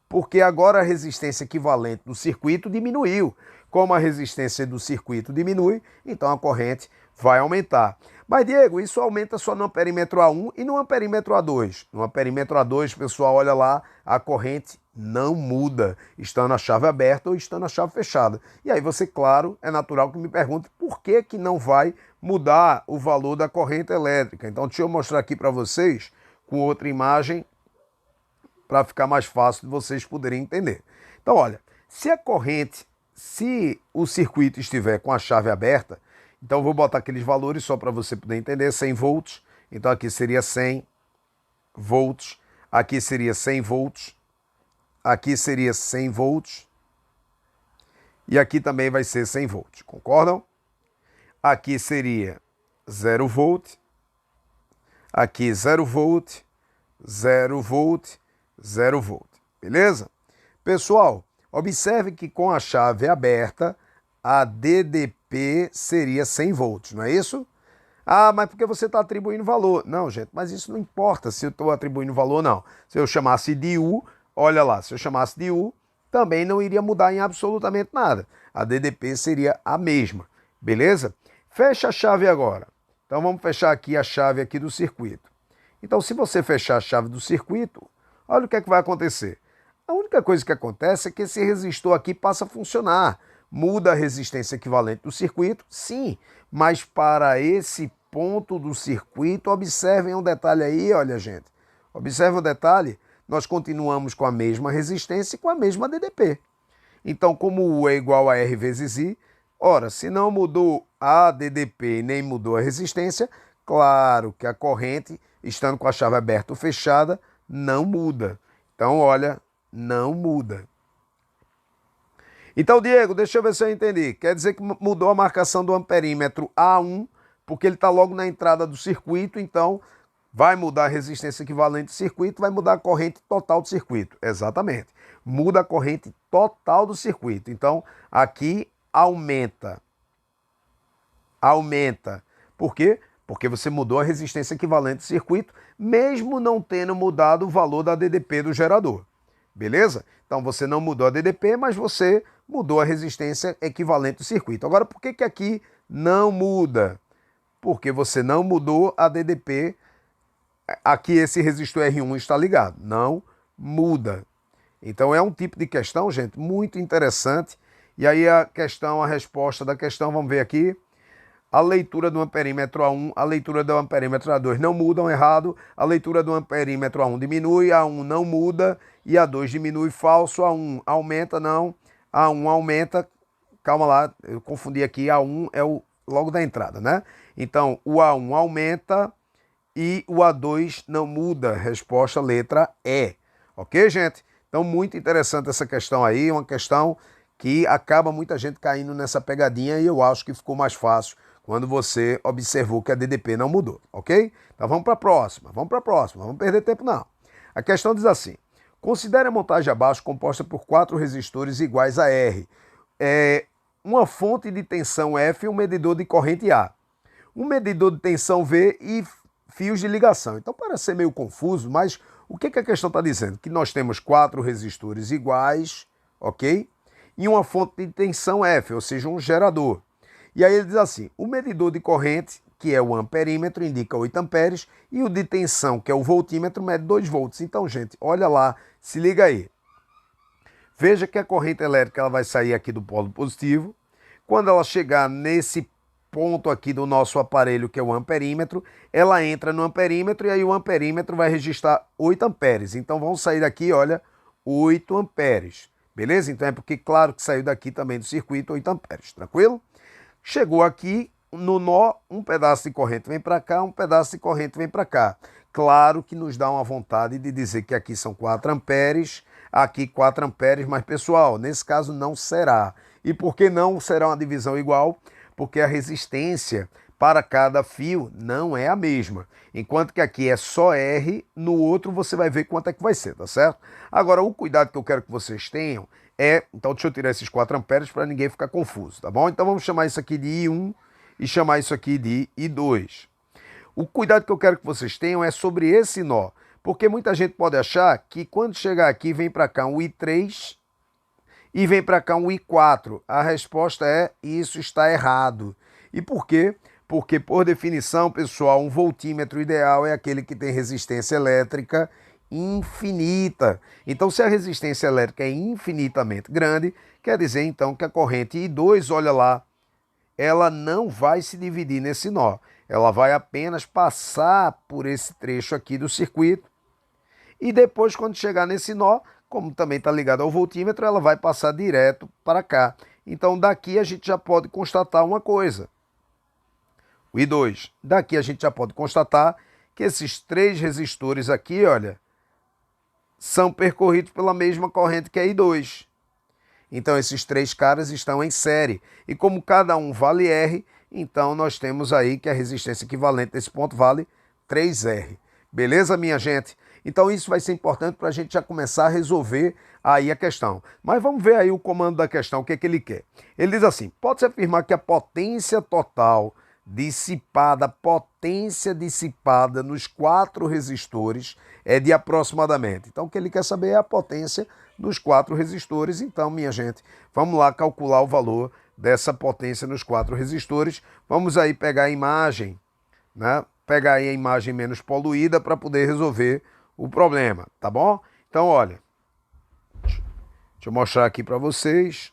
Porque agora a resistência equivalente do circuito diminuiu. Como a resistência do circuito diminui, então a corrente vai aumentar. Mas, Diego, isso aumenta só no amperímetro A1 e no amperímetro A2. No amperímetro A2, pessoal, olha lá, a corrente não muda, estando a chave aberta ou estando a chave fechada. E aí você, claro, é natural que me pergunte por que que não vai mudar o valor da corrente elétrica. Então, deixa eu mostrar aqui para vocês com outra imagem para ficar mais fácil de vocês poderem entender. Então, olha, se o circuito estiver com a chave aberta, então eu vou botar aqueles valores só para você poder entender, 100 volts, então aqui seria 100 volts, aqui seria 100 volts, aqui seria 100 volts, e aqui também vai ser 100 volts, concordam? Aqui seria 0 volt, aqui 0 volt, 0 volt, 0 volt, beleza? Pessoal, observe que com a chave aberta, a DDP seria 100 volts, não é isso? Ah, mas porque você está atribuindo valor? Não, gente, mas isso não importa se eu estou atribuindo valor, não. Se eu chamasse de U, olha lá, se eu chamasse de U, também não iria mudar em absolutamente nada. A DDP seria a mesma, beleza? Fecha a chave agora. Então vamos fechar aqui a chave aqui do circuito. Então se você fechar a chave do circuito, olha o que é que vai acontecer. A única coisa que acontece é que esse resistor aqui passa a funcionar. Muda a resistência equivalente do circuito? Sim, mas para esse ponto do circuito, observem um detalhe aí, olha gente. Observe o detalhe, nós continuamos com a mesma resistência e com a mesma DDP. Então, como U é igual a R vezes I, ora, se não mudou a DDP e nem mudou a resistência, claro que a corrente, estando com a chave aberta ou fechada, não muda. Então, olha, não muda. Então, Diego, deixa eu ver se eu entendi. Quer dizer que mudou a marcação do amperímetro A1, porque ele está logo na entrada do circuito, então vai mudar a resistência equivalente do circuito, vai mudar a corrente total do circuito. Exatamente. Muda a corrente total do circuito. Então, aqui aumenta. Aumenta. Por quê? Porque você mudou a resistência equivalente do circuito, mesmo não tendo mudado o valor da DDP do gerador. Beleza? Então você não mudou a DDP, mas você mudou a resistência equivalente do circuito. Agora, por que aqui não muda? Porque você não mudou a DDP. Aqui esse resistor R1 está ligado. Não muda. Então é um tipo de questão, gente, muito interessante. E aí a resposta da questão, vamos ver aqui. A leitura do amperímetro A1, a leitura do amperímetro A2 não mudam, errado. A leitura do amperímetro A1 diminui, A1 não muda e A2 diminui, falso. A1 aumenta, não. A1 aumenta, calma lá, eu confundi aqui, A1 é o logo da entrada, né? Então, o A1 aumenta e o A2 não muda. Resposta letra E. Ok, gente? Então, muito interessante essa questão aí, uma questão que acaba muita gente caindo nessa pegadinha e eu acho que ficou mais fácil quando você observou que a DDP não mudou, ok? Então vamos para a próxima, vamos perder tempo não. A questão diz assim, considere a montagem abaixo composta por 4 resistores iguais a R. Uma fonte de tensão F e um medidor de corrente A. Um medidor de tensão V e fios de ligação. Então parece ser meio confuso, mas o que a questão está dizendo? Que nós temos 4 resistores iguais, ok? E uma fonte de tensão F, ou seja, um gerador. E aí ele diz assim, o medidor de corrente, que é o amperímetro, indica 8 amperes, e o de tensão, que é o voltímetro, mede 2 volts. Então, gente, olha lá, se liga aí. Veja que a corrente elétrica ela vai sair aqui do polo positivo. Quando ela chegar nesse ponto aqui do nosso aparelho, que é o amperímetro, ela entra no amperímetro e aí o amperímetro vai registrar 8 amperes. Então, vão sair daqui, olha, 8 amperes. Beleza? Então, é porque, claro, que saiu daqui também do circuito 8 amperes. Tranquilo? Chegou aqui no nó, um pedaço de corrente vem para cá, um pedaço de corrente vem para cá. Claro que nos dá uma vontade de dizer que aqui são 4 amperes, aqui 4 amperes, mas pessoal, nesse caso não será. E por que não será uma divisão igual? Porque a resistência para cada fio não é a mesma. Enquanto que aqui é só R, no outro você vai ver quanto é que vai ser, tá certo? Agora, o cuidado que eu quero que vocês tenham então deixa eu tirar esses 4 amperes para ninguém ficar confuso, tá bom? Então vamos chamar isso aqui de I1 e chamar isso aqui de I2. O cuidado que eu quero que vocês tenham é sobre esse nó, porque muita gente pode achar que quando chegar aqui vem para cá um I3 e vem para cá um I4. A resposta é isso está errado. E por quê? Porque por definição, pessoal, um voltímetro ideal é aquele que tem resistência elétrica infinita. Então, se a resistência elétrica é infinitamente grande, quer dizer, então, que a corrente I2, olha lá, ela não vai se dividir nesse nó. Ela vai apenas passar por esse trecho aqui do circuito e depois, quando chegar nesse nó, como também está ligado ao voltímetro, ela vai passar direto para cá. Então, daqui a gente já pode constatar uma coisa. O I2. Daqui a gente já pode constatar que esses 3 resistores aqui, olha, são percorridos pela mesma corrente que a I2. Então, esses 3 caras estão em série. E como cada um vale R, então nós temos aí que a resistência equivalente desse ponto vale 3R. Beleza, minha gente? Então, isso vai ser importante para a gente já começar a resolver aí a questão. Mas vamos ver aí o comando da questão, o que é que ele quer. Ele diz assim, pode-se afirmar que a potência total dissipada, a potência dissipada nos 4 resistores é de aproximadamente. Então, o que ele quer saber é a potência dos 4 resistores. Então, minha gente, vamos lá calcular o valor dessa potência nos 4 resistores. Vamos aí pegar a imagem, né? Pegar aí a imagem menos poluída para poder resolver o problema, tá bom? Então, olha, deixa eu mostrar aqui para vocês.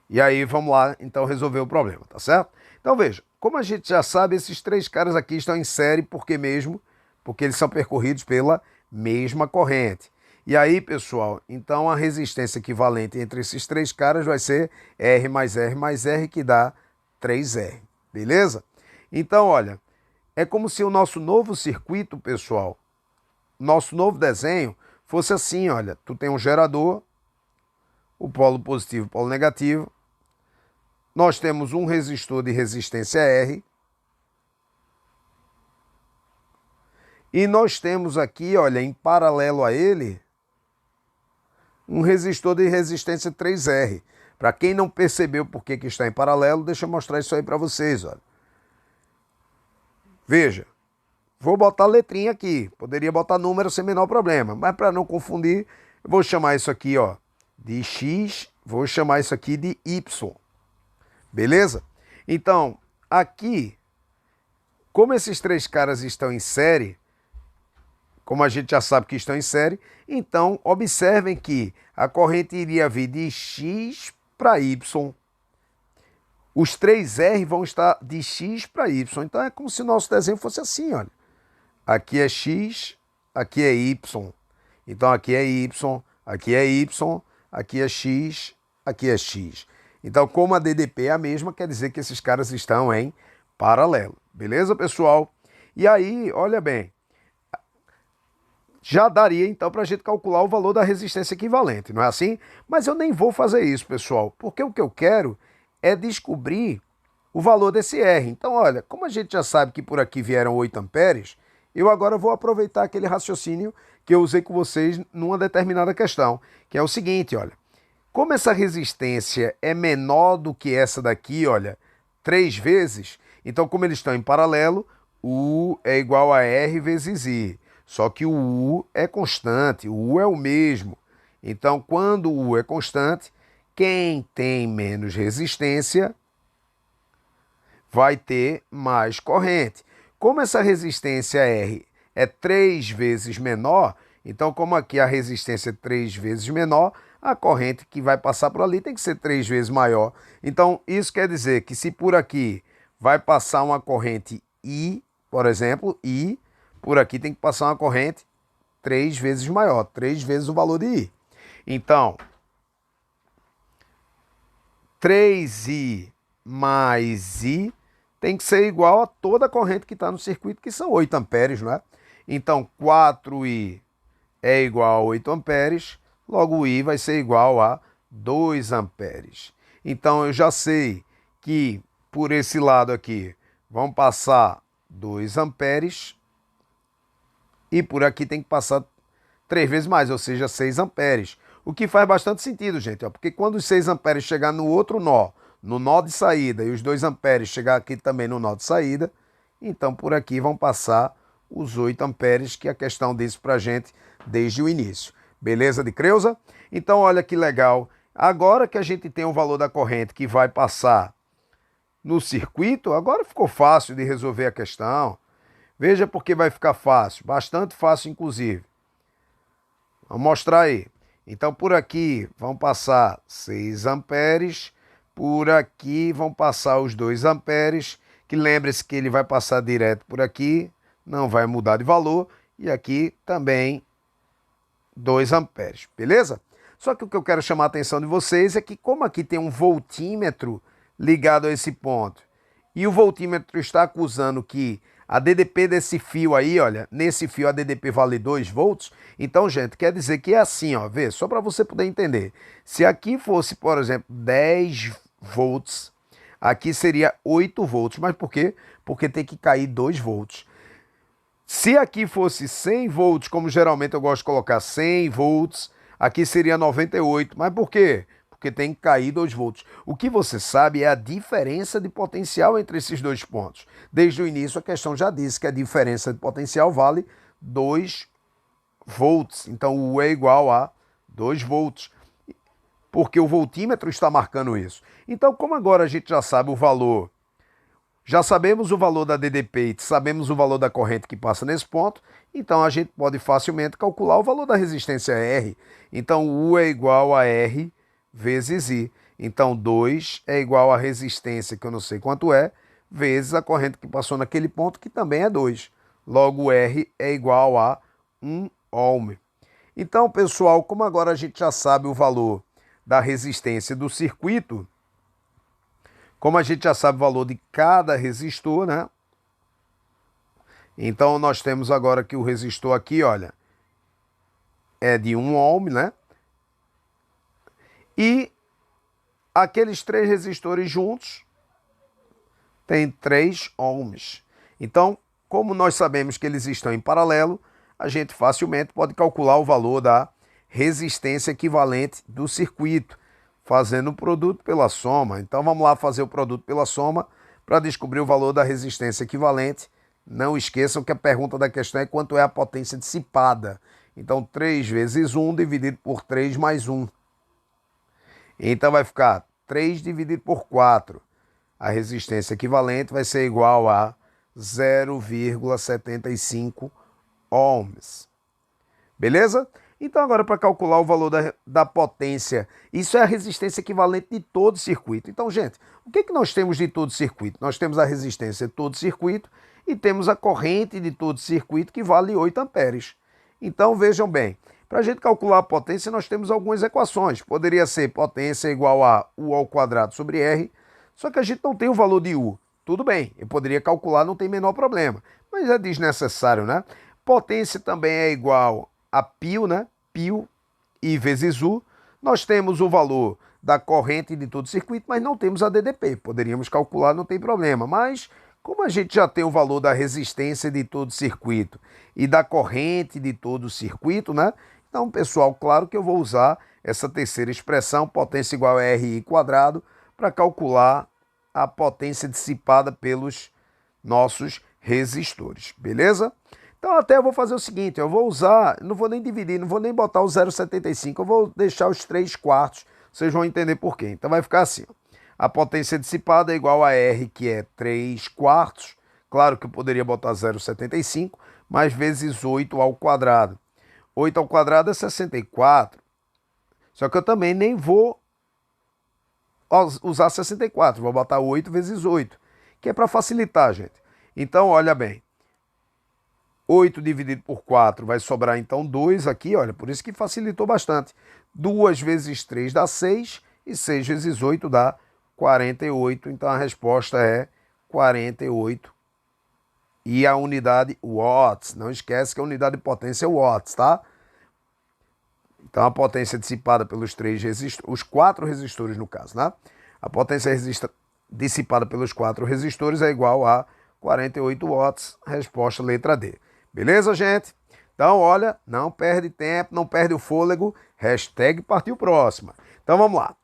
E aí, vamos lá, então, resolver o problema, tá certo? Então, veja, como a gente já sabe, esses 3 caras aqui estão em série, por que mesmo? Porque eles são percorridos pela mesma corrente. E aí, pessoal, então a resistência equivalente entre esses 3 caras vai ser R mais R mais R, que dá 3R, beleza? Então, olha, é como se o nosso novo circuito, pessoal, nosso novo desenho, fosse assim, olha, tu tem um gerador, o polo positivo e o polo negativo. Nós temos um resistor de resistência R. E nós temos aqui, olha, em paralelo a ele, um resistor de resistência 3R. Para quem não percebeu por que está em paralelo, deixa eu mostrar isso aí para vocês, olha. Veja, vou botar letrinha aqui. Poderia botar número sem menor problema, mas para não confundir, eu vou chamar isso aqui, ó, de X, vou chamar isso aqui de Y. Beleza? Então, aqui, como esses 3 caras estão em série, como a gente já sabe que estão em série, então observem que a corrente iria vir de X para Y. Os 3R vão estar de X para Y. Então é como se o nosso desenho fosse assim, olha. Aqui é X, aqui é Y. Então aqui é Y, aqui é Y, aqui é X, aqui é X. Então, como a DDP é a mesma, quer dizer que esses caras estão em paralelo. Beleza, pessoal? E aí, olha bem, já daria então para a gente calcular o valor da resistência equivalente, não é assim? Mas eu nem vou fazer isso, pessoal, porque o que eu quero é descobrir o valor desse R. Então, olha, como a gente já sabe que por aqui vieram 8 amperes, eu agora vou aproveitar aquele raciocínio que eu usei com vocês numa determinada questão, que é o seguinte, olha. Como essa resistência é menor do que essa daqui, olha, 3 vezes, então como eles estão em paralelo, U é igual a R vezes I. Só que o U é constante, o U é o mesmo. Então, quando o U é constante, quem tem menos resistência vai ter mais corrente. Como essa resistência R é 3 vezes menor, então como aqui a resistência é 3 vezes menor, a corrente que vai passar por ali tem que ser 3 vezes maior. Então, isso quer dizer que se por aqui vai passar uma corrente I, por exemplo, I, por aqui tem que passar uma corrente 3 vezes maior, 3 vezes o valor de I. Então, 3I mais I tem que ser igual a toda a corrente que está no circuito, que são 8 amperes, não é? Então, 4I é igual a 8 amperes, logo o I vai ser igual a 2 amperes. Então, eu já sei que por esse lado aqui vão passar 2 amperes e por aqui tem que passar 3 vezes mais, ou seja, 6 amperes. O que faz bastante sentido, gente, ó, porque quando os 6 amperes chegar no outro nó, no nó de saída, e os 2 amperes chegar aqui também no nó de saída, então por aqui vão passar os 8 amperes que a questão disse pra gente desde o início. Beleza de Creuza? Então, olha que legal. Agora que a gente tem o valor da corrente que vai passar no circuito, agora ficou fácil de resolver a questão. Veja porque vai ficar fácil, bastante fácil, inclusive. Vamos mostrar aí. Então, por aqui vão passar 6 amperes, por aqui vão passar os 2 amperes, que lembre-se que ele vai passar direto por aqui, não vai mudar de valor, e aqui também 2 amperes, beleza? Só que o que eu quero chamar a atenção de vocês é que como aqui tem um voltímetro ligado a esse ponto, e o voltímetro está acusando que a DDP desse fio aí, olha, nesse fio a DDP vale 2 volts, então, gente, quer dizer que é assim, ó, vê, só para você poder entender. Se aqui fosse, por exemplo, 10 volts, aqui seria 8 volts, mas por quê? Porque tem que cair 2 volts. Se aqui fosse 100 volts, como geralmente eu gosto de colocar 100 volts, aqui seria 98. Mas por quê? porque tem que cair 2 volts. O que você sabe é a diferença de potencial entre esses dois pontos. Desde o início a questão já disse que a diferença de potencial vale 2 volts. Então o U é igual a 2 volts, porque o voltímetro está marcando isso. Então, como agora a gente já sabe o valor, já sabemos o valor da DDP e sabemos o valor da corrente que passa nesse ponto, então a gente pode facilmente calcular o valor da resistência R. Então U é igual a R vezes I. Então 2 é igual a resistência, que eu não sei quanto é, vezes a corrente que passou naquele ponto, que também é 2. Logo R é igual a 1 ohm. Então, pessoal, como agora a gente já sabe o valor da resistência do circuito, como a gente já sabe o valor de cada resistor, né? Então nós temos agora que o resistor aqui, olha, é de 1 ohm, né? E aqueles 3 resistores juntos tem 3 ohms. Então, como nós sabemos que eles estão em paralelo, a gente facilmente pode calcular o valor da resistência equivalente do circuito, fazendo o produto pela soma. Então vamos lá fazer o produto pela soma para descobrir o valor da resistência equivalente. Não esqueçam que a pergunta da questão é quanto é a potência dissipada. Então 3 vezes 1 dividido por 3 mais 1. Então vai ficar 3 dividido por 4. A resistência equivalente vai ser igual a 0,75 ohms. Beleza? Então agora para calcular o valor da potência, isso é a resistência equivalente de todo o circuito. Então, gente, o que nós temos de todo o circuito? Nós temos a resistência de todo o circuito e temos a corrente de todo o circuito, que vale 8 amperes. Então vejam bem, para a gente calcular a potência nós temos algumas equações. Poderia ser potência igual a U ao quadrado sobre R, só que a gente não tem o valor de U. Tudo bem, eu poderia calcular, não tem menor problema, mas é desnecessário, né? Potência também é igual a π, né? π I vezes U. Nós temos o valor da corrente de todo o circuito, mas não temos a DDP. Poderíamos calcular, não tem problema. Mas, como a gente já tem o valor da resistência de todo o circuito e da corrente de todo o circuito, né? Então, pessoal, claro que eu vou usar essa terceira expressão, potência igual a RI quadrado, para calcular a potência dissipada pelos nossos resistores. Beleza? Então até eu vou fazer o seguinte, eu vou usar, não vou nem dividir, não vou nem botar o 0,75, eu vou deixar os 3 quartos, vocês vão entender por quê. Então vai ficar assim, ó. A potência dissipada é igual a R, que é 3 quartos, claro que eu poderia botar 0,75, mas vezes 8 ao quadrado. 8 ao quadrado é 64, só que eu também nem vou usar 64, vou botar 8 vezes 8, que é para facilitar, gente. Então olha bem, 8 dividido por 4 vai sobrar então 2 aqui, olha, por isso que facilitou bastante. 2 vezes 3 dá 6 e 6 vezes 8 dá 48, então a resposta é 48. E a unidade watts, não esquece que a unidade de potência é watts, tá? Então a potência dissipada pelos 4 resistores no caso, né? A potência dissipada pelos 4 resistores é igual a 48 watts, resposta letra D. Beleza, gente? Então, olha, não perde tempo, não perde o fôlego, hashtag partiu próxima. Então, vamos lá.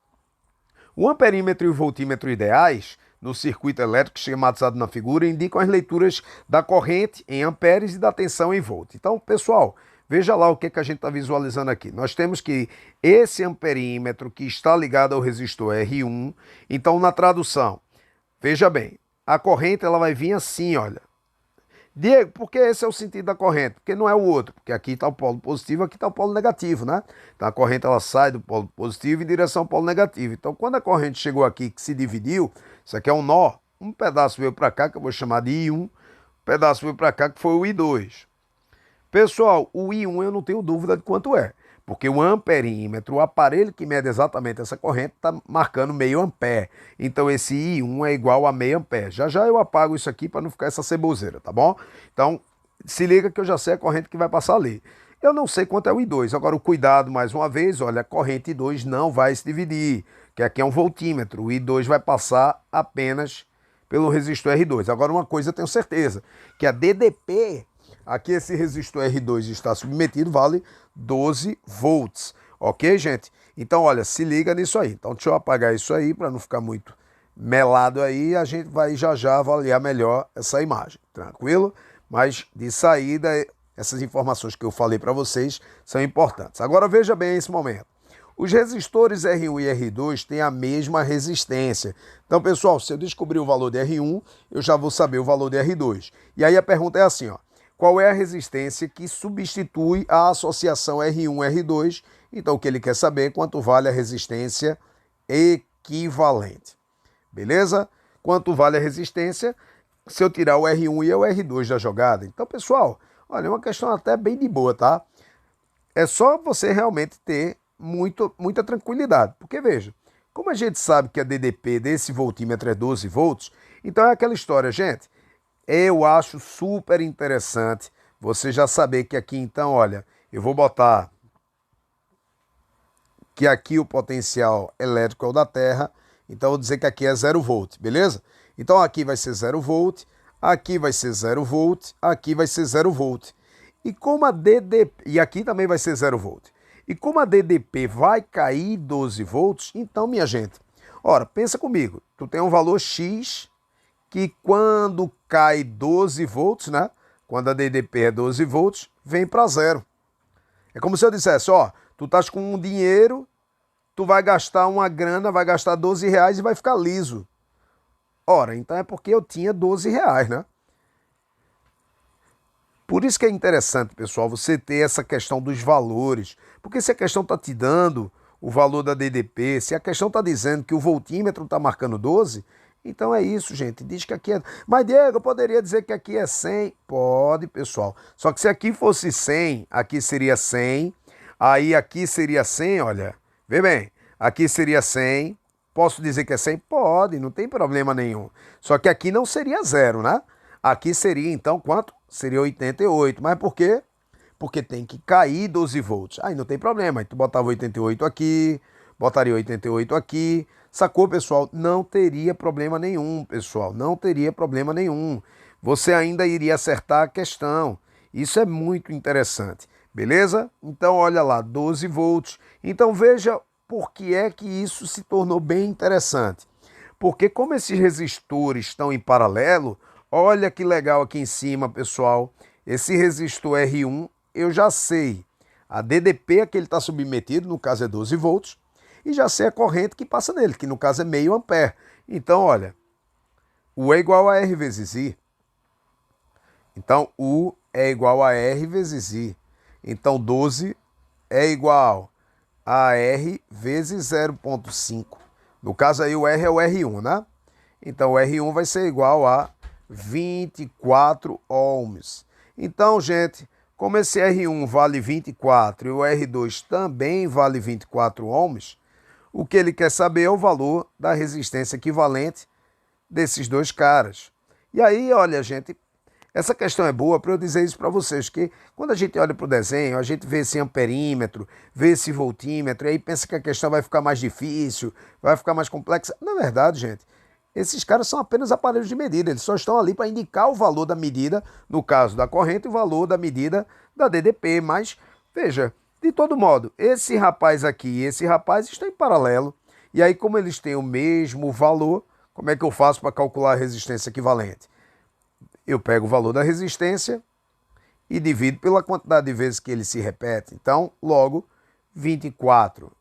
O amperímetro e o voltímetro ideais no circuito elétrico esquematizado na figura indicam as leituras da corrente em amperes e da tensão em volt. Então, pessoal, veja lá o que a gente está visualizando aqui. Nós temos que esse amperímetro que está ligado ao resistor R1, então na tradução, veja bem, a corrente ela vai vir assim, olha. Diego, por que esse é o sentido da corrente? Porque não é o outro, porque aqui está o polo positivo, aqui está o polo negativo, né? Então a corrente ela sai do polo positivo em direção ao polo negativo. Então quando a corrente chegou aqui, que se dividiu, isso aqui é um nó, um pedaço veio para cá, que eu vou chamar de I1, um pedaço veio para cá, que foi o I2. Pessoal, o I1 eu não tenho dúvida de quanto é, porque o amperímetro, o aparelho que mede exatamente essa corrente, está marcando meio ampere. Então esse I1 é igual a meio ampere. Já já eu apago isso aqui para não ficar essa ceboseira, tá bom? Então se liga que eu já sei a corrente que vai passar ali. Eu não sei quanto é o I2. Agora o cuidado mais uma vez, olha, a corrente I2 não vai se dividir, que aqui é um voltímetro. O I2 vai passar apenas pelo resistor R2. Agora uma coisa eu tenho certeza, que a DDP... Aqui esse resistor R2 está submetido, vale 12 volts, ok, gente? Então, olha, se liga nisso aí. Então, deixa eu apagar isso aí para não ficar muito melado aí. A gente vai já avaliar melhor essa imagem, tranquilo? Mas, de saída, essas informações que eu falei para vocês são importantes. Agora, veja bem esse momento. Os resistores R1 e R2 têm a mesma resistência. Então, pessoal, se eu descobrir o valor de R1, eu já vou saber o valor de R2. E aí a pergunta é assim, ó. Qual é a resistência que substitui a associação R1-R2? Então, o que ele quer saber é quanto vale a resistência equivalente. Beleza? Quanto vale a resistência se eu tirar o R1 e o R2 da jogada? Então, pessoal, olha, é uma questão até bem de boa, tá? É só você realmente ter muita tranquilidade. Porque, veja, como a gente sabe que a DDP desse voltímetro é 12 volts, então é aquela história, gente. Eu acho super interessante você já saber que aqui, então, olha, eu vou botar que aqui o potencial elétrico é o da Terra, então eu vou dizer que aqui é 0 volt, beleza? Então aqui vai ser 0 volt, aqui vai ser 0 volt, aqui vai ser 0 volt. E como a DDP, e aqui também vai ser 0 volt. E como a DDP vai cair 12 volts, então, minha gente, ora, pensa comigo, tu tem um valor X que quando cai 12 volts, né? Quando a DDP é 12 volts, vem para zero. É como se eu dissesse, ó, tu estás com um dinheiro, tu vai gastar uma grana, vai gastar 12 reais e vai ficar liso. Ora, então é porque eu tinha 12 reais, né? Por isso que é interessante, pessoal, você ter essa questão dos valores. Porque se a questão está te dando o valor da DDP, se a questão está dizendo que o voltímetro está marcando 12, então é isso, gente. Diz que aqui é... Mas, Diego, eu poderia dizer que aqui é 100? Pode, pessoal. Só que se aqui fosse 100, aqui seria 100. Aí aqui seria 100, olha. Vê bem, aqui seria 100. Posso dizer que é 100? Pode, não tem problema nenhum. Só que aqui não seria 0, né? Aqui seria, então, quanto? Seria 88. Mas por quê? Porque tem que cair 12 volts. Aí não tem problema. Aí tu botava 88 aqui, botaria 88 aqui. Sacou, pessoal? Não teria problema nenhum, pessoal. Não teria problema nenhum. Você ainda iria acertar a questão. Isso é muito interessante. Beleza? Então, olha lá, 12 volts. Então, veja por que é que isso se tornou bem interessante. Porque como esses resistores estão em paralelo, olha que legal aqui em cima, pessoal. Esse resistor R1, eu já sei a DDP a que ele está submetido, no caso é 12 volts, e já sei a corrente que passa nele, que no caso é meio ampere. Então, olha, U é igual a R vezes I. Então, U é igual a R vezes I. Então, 12 é igual a R vezes 0,5. No caso aí, o R é o R1, né? Então, o R1 vai ser igual a 24 ohms. Então, gente, como esse R1 vale 24 e o R2 também vale 24 ohms, o que ele quer saber é o valor da resistência equivalente desses dois caras. E aí, olha, gente, essa questão é boa para eu dizer isso para vocês, que quando a gente olha para o desenho, a gente vê esse amperímetro, vê esse voltímetro, e aí pensa que a questão vai ficar mais difícil, vai ficar mais complexa. Na verdade, gente, esses caras são apenas aparelhos de medida, eles só estão ali para indicar o valor da medida, no caso da corrente, o valor da medida da DDP. Mas, veja, de todo modo, esse rapaz aqui e esse rapaz estão em paralelo. E aí, como eles têm o mesmo valor, como é que eu faço para calcular a resistência equivalente? Eu pego o valor da resistência e divido pela quantidade de vezes que ele se repete. Então, logo, 24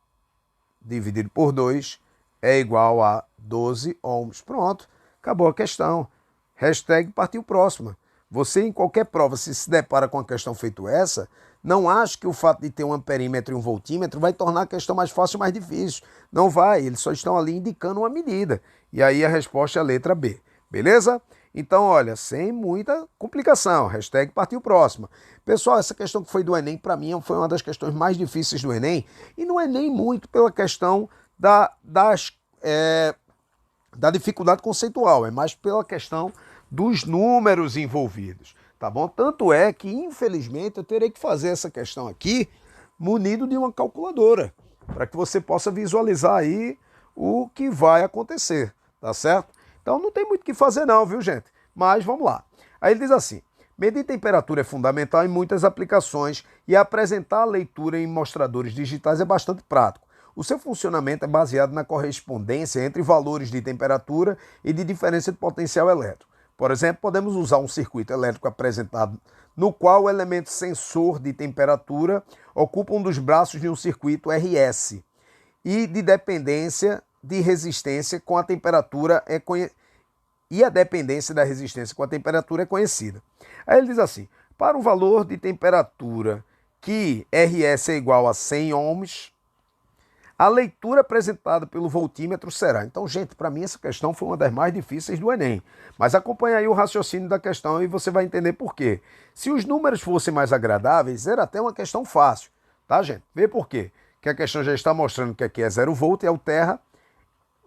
dividido por 2 é igual a 12 ohms. Pronto, acabou a questão. Hashtag partiu próxima. Você, em qualquer prova, se depara com uma questão feita essa, não ache que o fato de ter um amperímetro e um voltímetro vai tornar a questão mais fácil ou mais difícil. Não vai, eles só estão ali indicando uma medida. E aí a resposta é a letra B. Beleza? Então, olha, sem muita complicação. Hashtag partiu próxima. Pessoal, essa questão que foi do Enem, para mim, foi uma das questões mais difíceis do Enem. E não é nem muito pela questão da dificuldade conceitual, é mais pela questão dos números envolvidos, tá bom? Tanto é que, infelizmente, eu terei que fazer essa questão aqui munido de uma calculadora, para que você possa visualizar aí o que vai acontecer, tá certo? Então não tem muito o que fazer não, viu, gente? Mas vamos lá. Aí ele diz assim: medir temperatura é fundamental em muitas aplicações e apresentar a leitura em mostradores digitais é bastante prático. O seu funcionamento é baseado na correspondência entre valores de temperatura e de diferença de potencial elétrico. Por exemplo, podemos usar um circuito elétrico apresentado no qual o elemento sensor de temperatura ocupa um dos braços de um circuito RS e de dependência de resistência com a temperatura e a dependência da resistência com a temperatura é conhecida. Aí ele diz assim, para um valor de temperatura que RS é igual a 100 ohms, a leitura apresentada pelo voltímetro será. Então, gente, para mim essa questão foi uma das mais difíceis do Enem. Mas acompanhe aí o raciocínio da questão e você vai entender por quê. Se os números fossem mais agradáveis, era até uma questão fácil, tá, gente? Vê por quê. Que a questão já está mostrando que aqui é 0 volt e é o terra.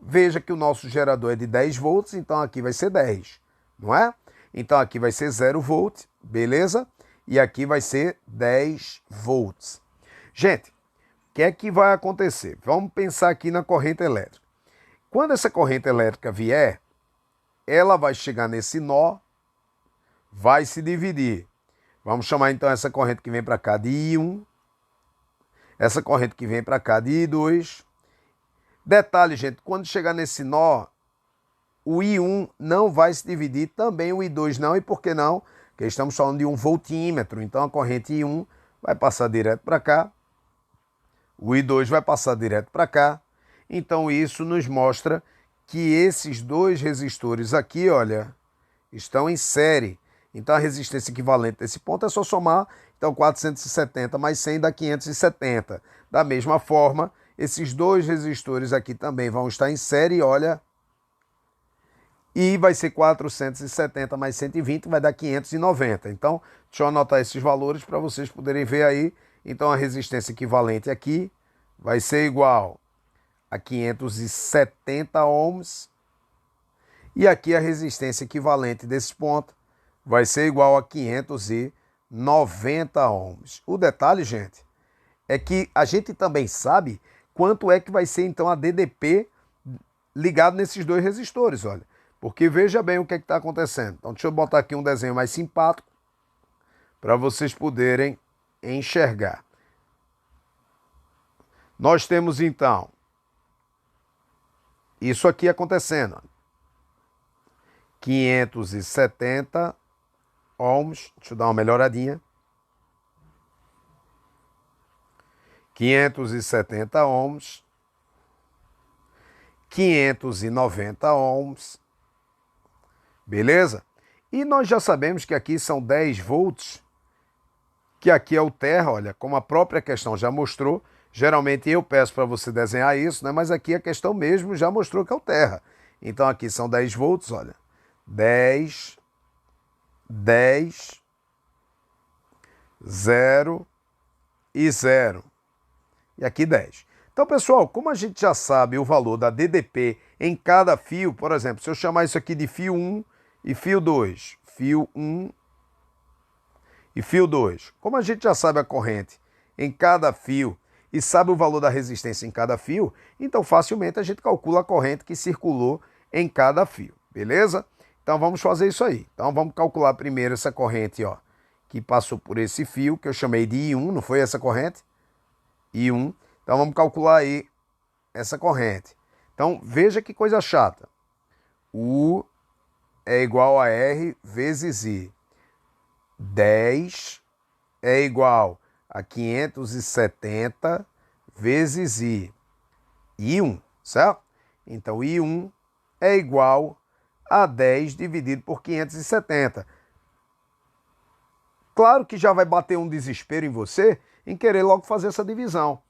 Veja que o nosso gerador é de 10 volts, então aqui vai ser 10, não é? Então aqui vai ser 0 volt, beleza? E aqui vai ser 10 volts. Gente, o que é que vai acontecer? Vamos pensar aqui na corrente elétrica. Quando essa corrente elétrica vier, ela vai chegar nesse nó, vai se dividir. Vamos chamar então essa corrente que vem para cá de I1, essa corrente que vem para cá de I2. Detalhe, gente, quando chegar nesse nó, o I1 não vai se dividir, também o I2 não. E por que não? Porque estamos falando de um voltímetro, então a corrente I1 vai passar direto para cá. O I2 vai passar direto para cá. Então isso nos mostra que esses dois resistores aqui, olha, estão em série. Então a resistência equivalente desse ponto é só somar. Então 470 mais 100 dá 570. Da mesma forma, esses dois resistores aqui também vão estar em série, olha. E vai ser 470 mais 120, vai dar 590. Então, deixa eu anotar esses valores para vocês poderem ver aí. Então, a resistência equivalente aqui vai ser igual a 570 ohms. E aqui a resistência equivalente desse ponto vai ser igual a 590 ohms. O detalhe, gente, é que a gente também sabe quanto é que vai ser, então, a DDP ligado nesses dois resistores, olha. Porque veja bem o que está acontecendo. Então, deixa eu botar aqui um desenho mais simpático para vocês poderem enxergar. Nós temos, então, isso aqui acontecendo. 570 ohms. Deixa eu dar uma melhoradinha. 570 ohms. 590 ohms. Beleza? E nós já sabemos que aqui são 10 volts, que aqui é o terra, olha, como a própria questão já mostrou. Geralmente eu peço para você desenhar isso, né? Mas aqui a questão mesmo já mostrou que é o terra. Então aqui são 10 volts, olha. 10, 10, 0 e 0. E aqui 10. Então, pessoal, como a gente já sabe o valor da DDP em cada fio, por exemplo, se eu chamar isso aqui de fio 1 e fio 2, fio 1 e fio 2. Como a gente já sabe a corrente em cada fio e sabe o valor da resistência em cada fio, então facilmente a gente calcula a corrente que circulou em cada fio, beleza? Então vamos fazer isso aí. Então vamos calcular primeiro essa corrente, ó, que passou por esse fio, que eu chamei de I1, não foi essa corrente? I1. Então vamos calcular aí essa corrente. Então veja que coisa chata. U é igual a R vezes I. 10 é igual a 570 vezes I. I1, certo? Então I1 é igual a 10 dividido por 570. Claro que já vai bater um desespero em você em querer logo fazer essa divisão.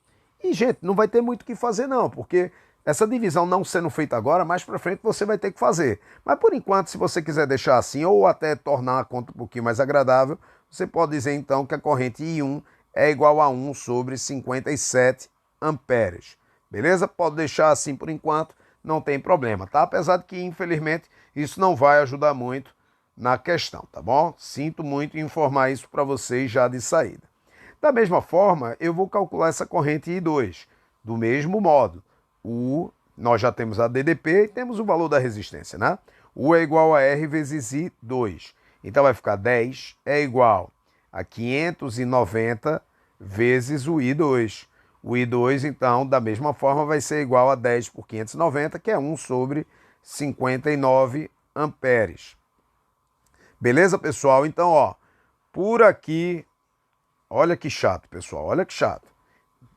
E, gente, não vai ter muito o que fazer não, porque essa divisão não sendo feita agora, mais para frente você vai ter que fazer. Mas, por enquanto, se você quiser deixar assim, ou até tornar a conta um pouquinho mais agradável, você pode dizer, então, que a corrente I1 é igual a 1 sobre 57 amperes. Beleza? Pode deixar assim por enquanto, não tem problema, tá? Apesar de que, infelizmente, isso não vai ajudar muito na questão, tá bom? Sinto muito em informar isso para vocês já de saída. Da mesma forma, eu vou calcular essa corrente I2, do mesmo modo. Nós já temos a DDP e temos o valor da resistência, né? U é igual a R vezes I2. Então vai ficar 10 é igual a 590 vezes o I2. O I2, então, da mesma forma, vai ser igual a 10 por 590, que é 1 sobre 59 amperes. Beleza, pessoal? Então, ó, por aqui, olha que chato, pessoal, olha que chato.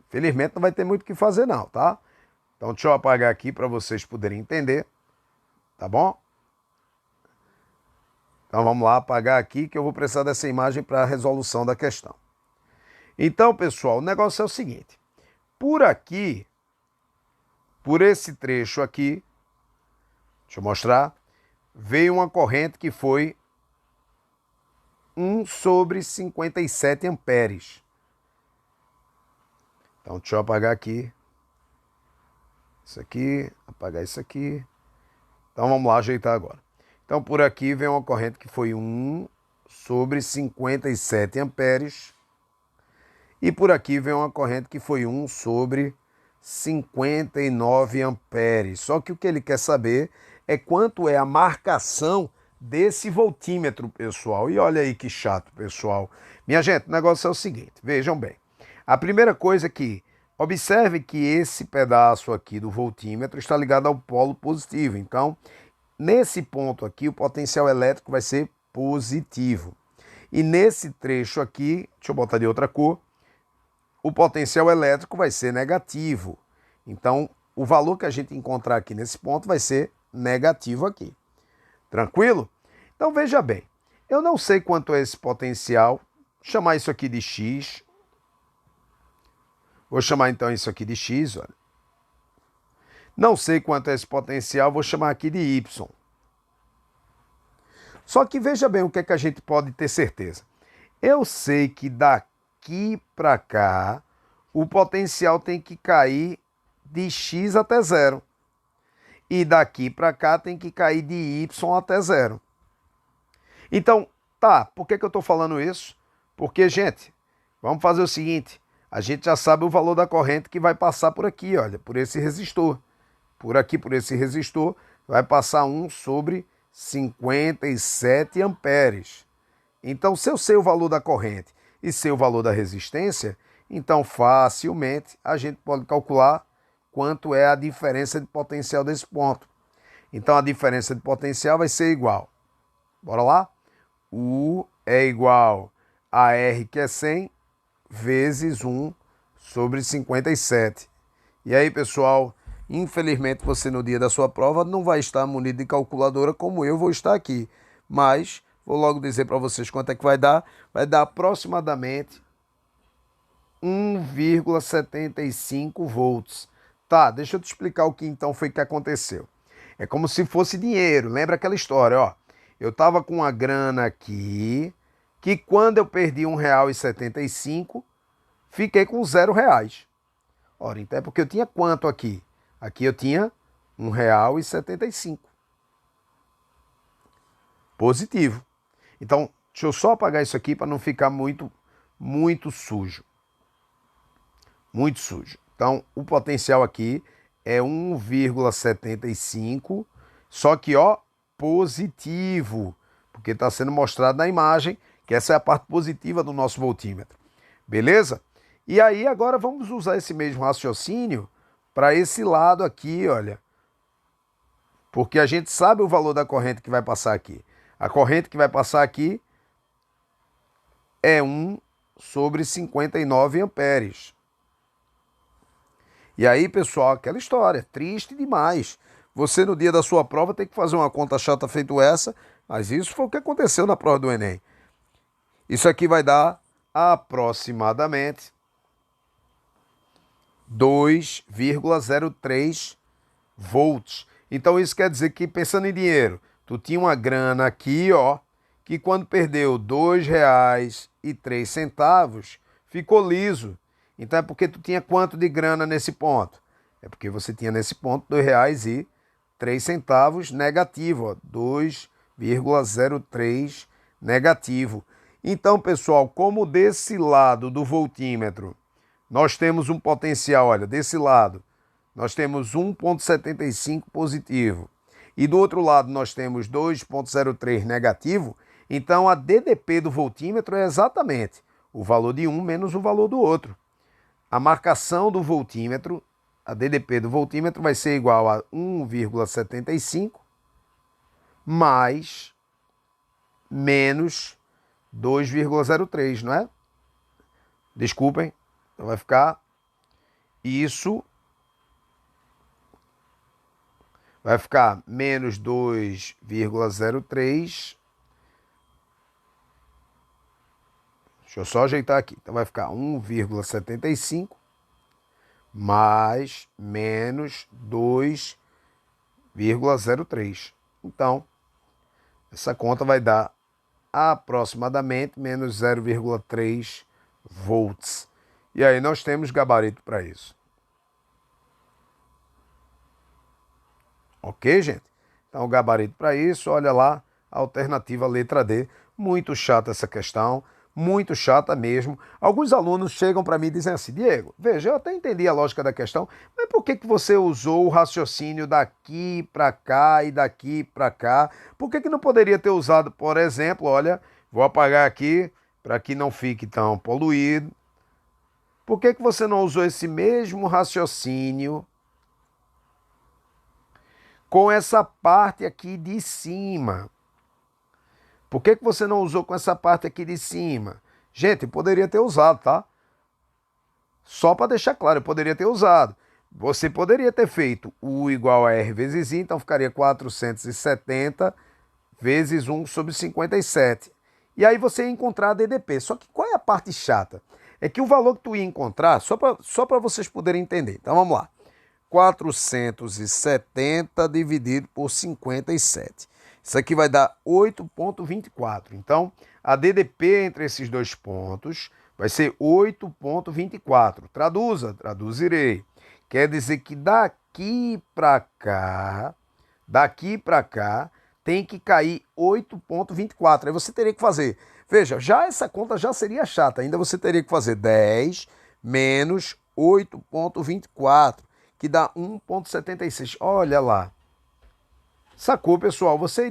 Felizmente não vai ter muito o que fazer não, tá? Então deixa eu apagar aqui para vocês poderem entender, tá bom? Então vamos lá, apagar aqui que eu vou precisar dessa imagem para a resolução da questão. Então, pessoal, o negócio é o seguinte. Por aqui, por esse trecho aqui, deixa eu mostrar, veio uma corrente que foi 1 sobre 57 amperes. Então, deixa eu apagar aqui. Isso aqui, apagar isso aqui. Então, vamos lá ajeitar agora. Então, por aqui vem uma corrente que foi 1 sobre 57 amperes. E por aqui vem uma corrente que foi 1 sobre 59 amperes. Só que o que ele quer saber é quanto é a marcação desse voltímetro, pessoal. E olha aí que chato, pessoal. Minha gente, o negócio é o seguinte, vejam bem. A primeira coisa é que observe que esse pedaço aqui do voltímetro está ligado ao polo positivo. Então, nesse ponto aqui, o potencial elétrico vai ser positivo. E nesse trecho aqui, deixa eu botar de outra cor, o potencial elétrico vai ser negativo. Então, o valor que a gente encontrar aqui nesse ponto vai ser negativo aqui. Tranquilo? Então, veja bem. Eu não sei quanto é esse potencial. Vou chamar isso aqui de X. Vou chamar então isso aqui de X, olha. Não sei quanto é esse potencial, vou chamar aqui de Y. Só que veja bem o que é que a gente pode ter certeza. Eu sei que daqui para cá, o potencial tem que cair de X até zero. E daqui para cá tem que cair de Y até zero. Então, tá, por que eu estou falando isso? Porque, gente, vamos fazer o seguinte. A gente já sabe o valor da corrente que vai passar por aqui, olha, por esse resistor. Por aqui, por esse resistor, vai passar 1 sobre 57 amperes. Então, se eu sei o valor da corrente e sei o valor da resistência, então facilmente a gente pode calcular quanto é a diferença de potencial desse ponto. Então, a diferença de potencial vai ser igual. Bora lá? U é igual a R, que é 100, vezes 1 sobre 57. E aí, pessoal, infelizmente você no dia da sua prova não vai estar munido de calculadora como eu vou estar aqui. Mas vou logo dizer para vocês quanto é que vai dar. Vai dar aproximadamente 1,75 volts. Tá, deixa eu te explicar o que então foi que aconteceu. É como se fosse dinheiro. Lembra aquela história, ó. Eu estava com uma grana aqui, que quando eu perdi R$1,75, fiquei com R$0. Ora, então é porque eu tinha quanto aqui? Aqui eu tinha R$1,75. Positivo. Então, deixa eu só apagar isso aqui para não ficar muito sujo. Muito sujo. Então, o potencial aqui é 1,75, só que, ó, positivo, porque está sendo mostrado na imagem que essa é a parte positiva do nosso voltímetro. Beleza? E aí agora vamos usar esse mesmo raciocínio para esse lado aqui, olha. Porque a gente sabe o valor da corrente que vai passar aqui. A corrente que vai passar aqui é 1 sobre 59 amperes. E aí, pessoal, aquela história, triste demais. Você no dia da sua prova tem que fazer uma conta chata feito essa, mas isso foi o que aconteceu na prova do Enem. Isso aqui vai dar aproximadamente 2,03 volts. Então isso quer dizer que, pensando em dinheiro, tu tinha uma grana aqui, ó, que quando perdeu R$2,03, ficou liso. Então é porque tu tinha quanto de grana nesse ponto? É porque você tinha nesse ponto R$2,03 negativo, ó, 2,03 negativo. Então, pessoal, como desse lado do voltímetro nós temos um potencial, olha, desse lado nós temos 1,75 positivo e do outro lado nós temos 2,03 negativo, então a DDP do voltímetro é exatamente o valor de um menos o valor do outro. a marcação do voltímetro, a DDP do voltímetro vai ser igual a 1,75 mais menos 2,03, não é? Desculpem, então vai ficar isso, vai ficar menos 2,03. Deixa eu só ajeitar aqui. Então vai ficar 1,75 mais menos 2,03. Então, essa conta vai dar aproximadamente menos 0,3 volts. E aí nós temos gabarito para isso. Ok, gente? Então, o gabarito para isso, olha lá, alternativa letra D. Muito chata essa questão, muito chata mesmo. Alguns alunos chegam para mim e dizem assim: Diego, veja, eu até entendi a lógica da questão, mas por que você usou o raciocínio daqui para cá e daqui para cá? Por que não poderia ter usado, por exemplo, olha, vou apagar aqui para que não fique tão poluído. Por que você não usou esse mesmo raciocínio com essa parte aqui de cima? Por que você não usou com essa parte aqui de cima? Gente, poderia ter usado, tá? Só para deixar claro, eu poderia ter usado. Você poderia ter feito U igual a R vezes I, então ficaria 470 vezes 1 sobre 57. E aí você ia encontrar a DDP. Só que qual é a parte chata? É que o valor que tu ia encontrar, só para vocês poderem entender. Então vamos lá. 470 dividido por 57. Isso aqui vai dar 8,24. Então, a DDP entre esses dois pontos vai ser 8,24. Traduzirei. Quer dizer que daqui para cá, tem que cair 8,24. Aí você teria que fazer, veja, já essa conta já seria chata, ainda você teria que fazer 10 menos 8,24, que dá 1,76. Olha lá. Sacou, pessoal? Você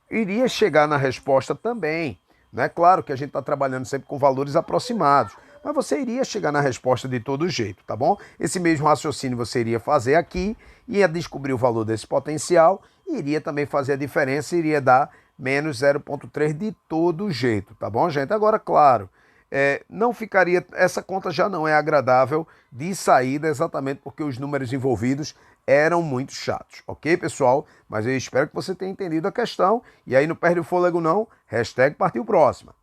iria chegar na resposta também. Não é claro que a gente está trabalhando sempre com valores aproximados, mas você iria chegar na resposta de todo jeito, tá bom? Esse mesmo raciocínio você iria fazer aqui, ia descobrir o valor desse potencial, e iria também fazer a diferença, iria dar menos 0,3 de todo jeito, tá bom, gente? Agora, claro, não ficaria, essa conta já não é agradável de saída, exatamente porque os números envolvidos eram muito chatos, ok, pessoal? Mas eu espero que você tenha entendido a questão, e aí não perde o fôlego não, hashtag partiu próxima.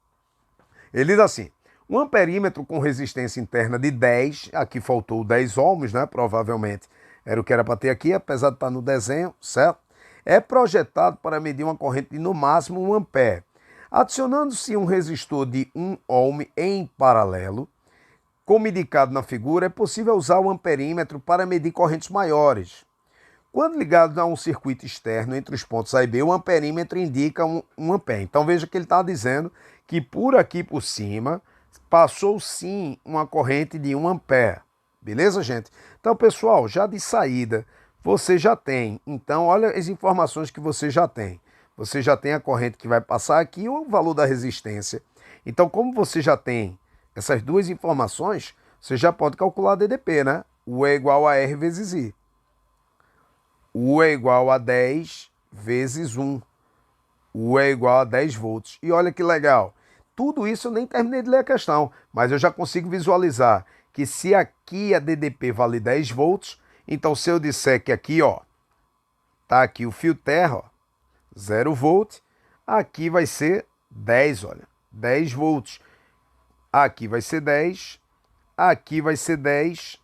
Ele diz assim: um amperímetro com resistência interna de 10, aqui faltou 10 ohms, né? Provavelmente era o que era para ter aqui, apesar de estar no desenho, certo? É projetado para medir uma corrente de no máximo 1 ampere. Adicionando-se um resistor de 1 ohm em paralelo, como indicado na figura, é possível usar o amperímetro para medir correntes maiores. Quando ligado a um circuito externo entre os pontos A e B, o amperímetro indica 1 ampere. Então veja que ele está dizendo que por aqui por cima passou sim uma corrente de 1 ampere. Beleza, gente? Então, pessoal, já de saída, você já tem. Então, olha as informações que você já tem. Você já tem a corrente que vai passar aqui e o valor da resistência. Então, como você já tem essas duas informações, você já pode calcular a DDP, né? U é igual a R vezes I. U é igual a 10 vezes 1. U é igual a 10 volts. E olha que legal. Tudo isso eu nem terminei de ler a questão, mas eu já consigo visualizar que se aqui a DDP vale 10 volts, então se eu disser que aqui, ó, tá aqui o fio terra, ó, 0 volt, aqui vai ser 10, olha, 10 volts. Aqui vai ser 10, aqui vai ser 10,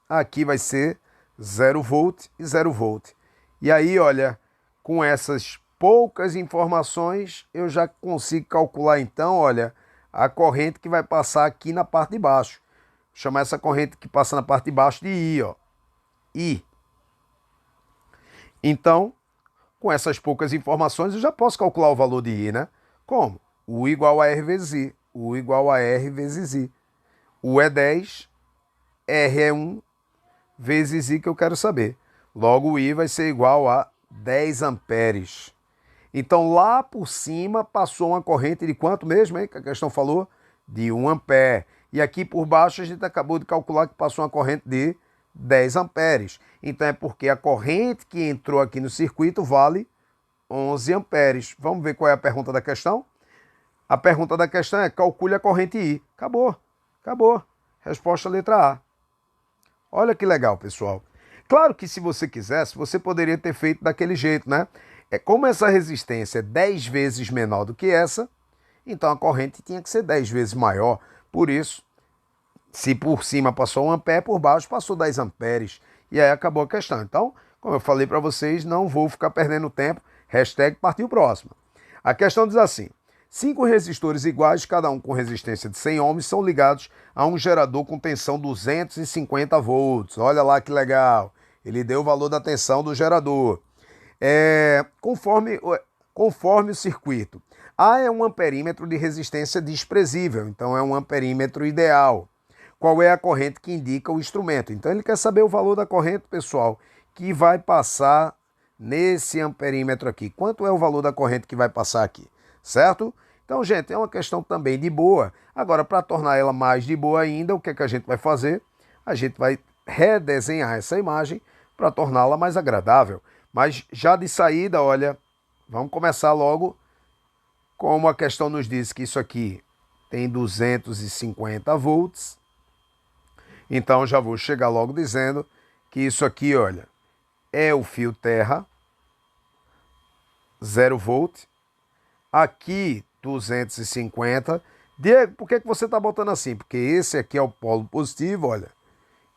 aqui vai ser 0 volt e 0 volt. E aí, olha, com essas poucas informações, eu já consigo calcular então, olha, a corrente que vai passar aqui na parte de baixo. Vou chamar essa corrente que passa na parte de baixo de I, ó. I. Então, com essas poucas informações, eu já posso calcular o valor de I, né? Como? U igual a R vezes I. U igual a R vezes I. U é 10, R é 1, vezes I que eu quero saber. Logo, o I vai ser igual a 10 amperes. Então, lá por cima, passou uma corrente de quanto mesmo, hein? Que a questão falou? De 1 ampere. E aqui por baixo a gente acabou de calcular que passou uma corrente de 10 amperes. Então é porque a corrente que entrou aqui no circuito vale 11 amperes. Vamos ver qual é a pergunta da questão? A pergunta da questão é: calcule a corrente I. Acabou. Acabou. Resposta letra A. Olha que legal, pessoal. Claro que se você quisesse, você poderia ter feito daquele jeito, né? Como essa resistência é 10 vezes menor do que essa, então a corrente tinha que ser 10 vezes maior. Por isso, se por cima passou 1 ampere, por baixo passou 10 amperes. E aí acabou a questão. Então, como eu falei para vocês, não vou ficar perdendo tempo. Hashtag partiu próxima. A questão diz assim: 5 resistores iguais, cada um com resistência de 100 ohms, são ligados a um gerador com tensão 250 volts. Olha lá que legal. Ele deu o valor da tensão do gerador. Conforme o circuito. A é um amperímetro de resistência desprezível, então é um amperímetro ideal. Qual é a corrente que indica o instrumento? Então ele quer saber o valor da corrente, pessoal, que vai passar nesse amperímetro aqui. Quanto é o valor da corrente que vai passar aqui, certo? Então, gente, é uma questão também de boa. Agora, para tornar ela mais de boa ainda, o que é que a gente vai fazer? A gente vai redesenhar essa imagem para torná-la mais agradável. Mas já de saída, olha, vamos começar logo. Como a questão nos diz que isso aqui tem 250 volts, então já vou chegar logo dizendo que isso aqui, olha, é o fio terra, 0 volt. Aqui, 250. Diego, por que você está botando assim? Porque esse aqui é o polo positivo, olha,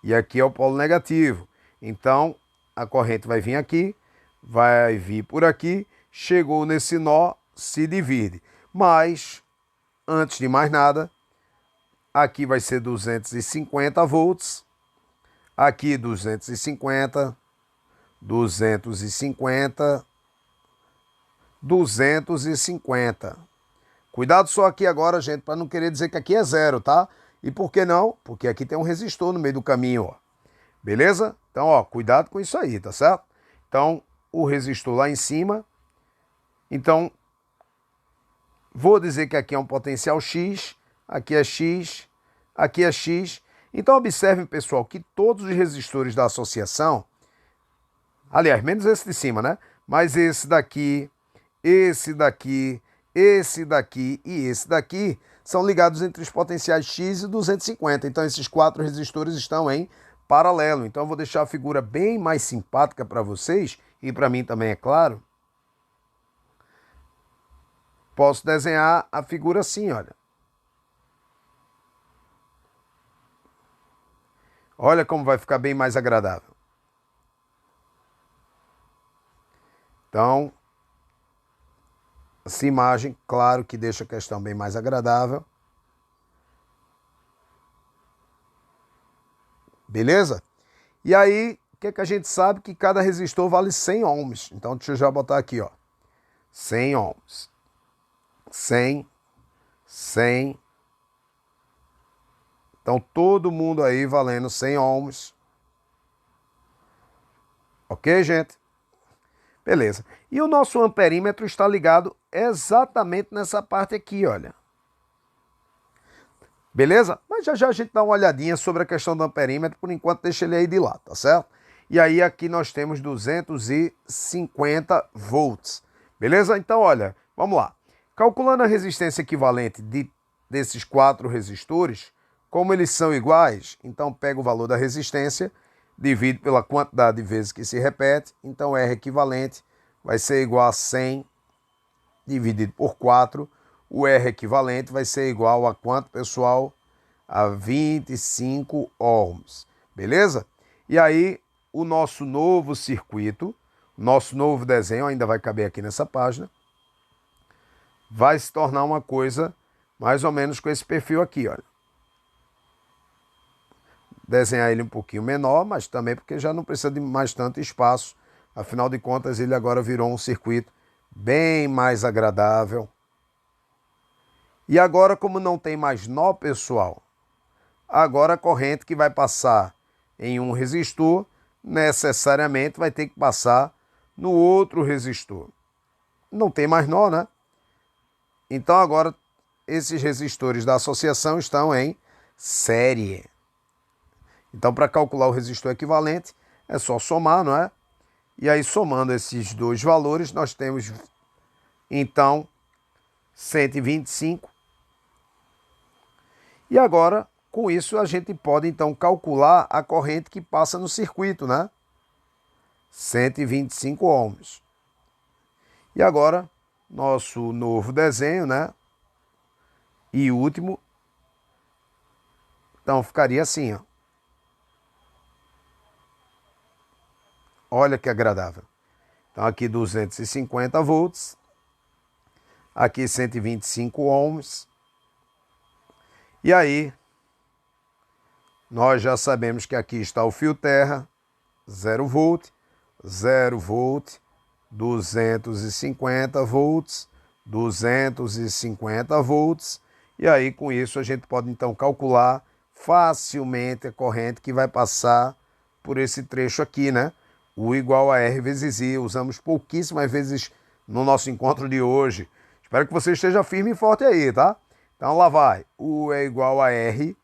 e aqui é o polo negativo. Então, a corrente vai vir aqui, vai vir por aqui, chegou nesse nó, se divide. Mas, antes de mais nada, aqui vai ser 250 volts, aqui 250, 250, 250. Cuidado só aqui agora, gente, para não querer dizer que aqui é zero, tá? E por que não? Porque aqui tem um resistor no meio do caminho, ó. Beleza? Então, ó, cuidado com isso aí, tá certo? Então, o resistor lá em cima. Então, vou dizer que aqui é um potencial X, aqui é X, aqui é X. Então, observem, pessoal, que todos os resistores da associação, aliás, menos esse de cima, né? Mas esse daqui, esse daqui, esse daqui e esse daqui são ligados entre os potenciais X e 250. Então, esses 4 resistores estão em paralelo. Então, eu vou deixar a figura bem mais simpática para vocês e para mim também, é claro. Posso desenhar a figura assim, olha. Olha como vai ficar bem mais agradável. Então, essa imagem, claro que deixa a questão bem mais agradável. Beleza? E aí, o que é que a gente sabe? Que cada resistor vale 100 ohms. Então, deixa eu já botar aqui, ó. 100 ohms. 100, 100. Então, todo mundo aí valendo 100 ohms. Ok, gente? Beleza. E o nosso amperímetro está ligado exatamente nessa parte aqui, olha. Beleza? Mas já já a gente dá uma olhadinha sobre a questão do amperímetro. Por enquanto, deixa ele aí de lado, tá certo? E aí, aqui nós temos 250 volts. Beleza? Então, olha, vamos lá. Calculando a resistência equivalente desses 4 resistores, como eles são iguais, então pega o valor da resistência, divide pela quantidade de vezes que se repete, então R equivalente vai ser igual a 100 dividido por 4. O R equivalente vai ser igual a quanto, pessoal? A 25 ohms. Beleza? E aí, o nosso novo circuito, nosso novo desenho, ainda vai caber aqui nessa página, vai se tornar uma coisa mais ou menos com esse perfil aqui, olha. Desenhar ele um pouquinho menor, mas também porque já não precisa de mais tanto espaço. Afinal de contas, ele agora virou um circuito bem mais agradável. E agora, como não tem mais nó, pessoal, agora a corrente que vai passar em um resistor, necessariamente vai ter que passar no outro resistor. Não tem mais nó, né? Então agora esses resistores da associação estão em série. Então, para calcular o resistor equivalente, é só somar, não é? E aí, somando esses dois valores, nós temos, então, 125. E agora, com isso, a gente pode, então, calcular a corrente que passa no circuito, né? 125 ohms. E agora, nosso novo desenho, né? E último. Então, ficaria assim, ó. Olha que agradável. Então, aqui 250 volts. Aqui 125 ohms. E aí, nós já sabemos que aqui está o fio terra, 0 volt, 0 volt, 250 volts, 250 volts. E aí, com isso, a gente pode, então, calcular facilmente a corrente que vai passar por esse trecho aqui, né? U igual a R vezes I. Usamos pouquíssimas vezes no nosso encontro de hoje. Espero que você esteja firme e forte aí, tá? Então lá vai. U é igual a R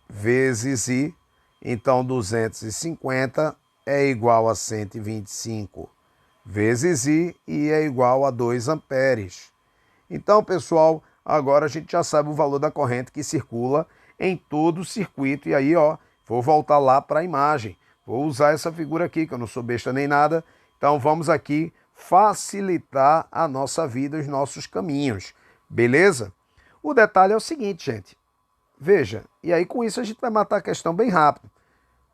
vezes I. Então 250 é igual a 125 vezes I e é igual a 2 amperes. Então, pessoal, agora a gente já sabe o valor da corrente que circula em todo o circuito. E aí, ó, vou voltar lá para a imagem. Vou usar essa figura aqui, que eu não sou besta nem nada. Então, vamos aqui facilitar a nossa vida, os nossos caminhos. Beleza? O detalhe é o seguinte, gente. Veja, e aí com isso a gente vai matar a questão bem rápido.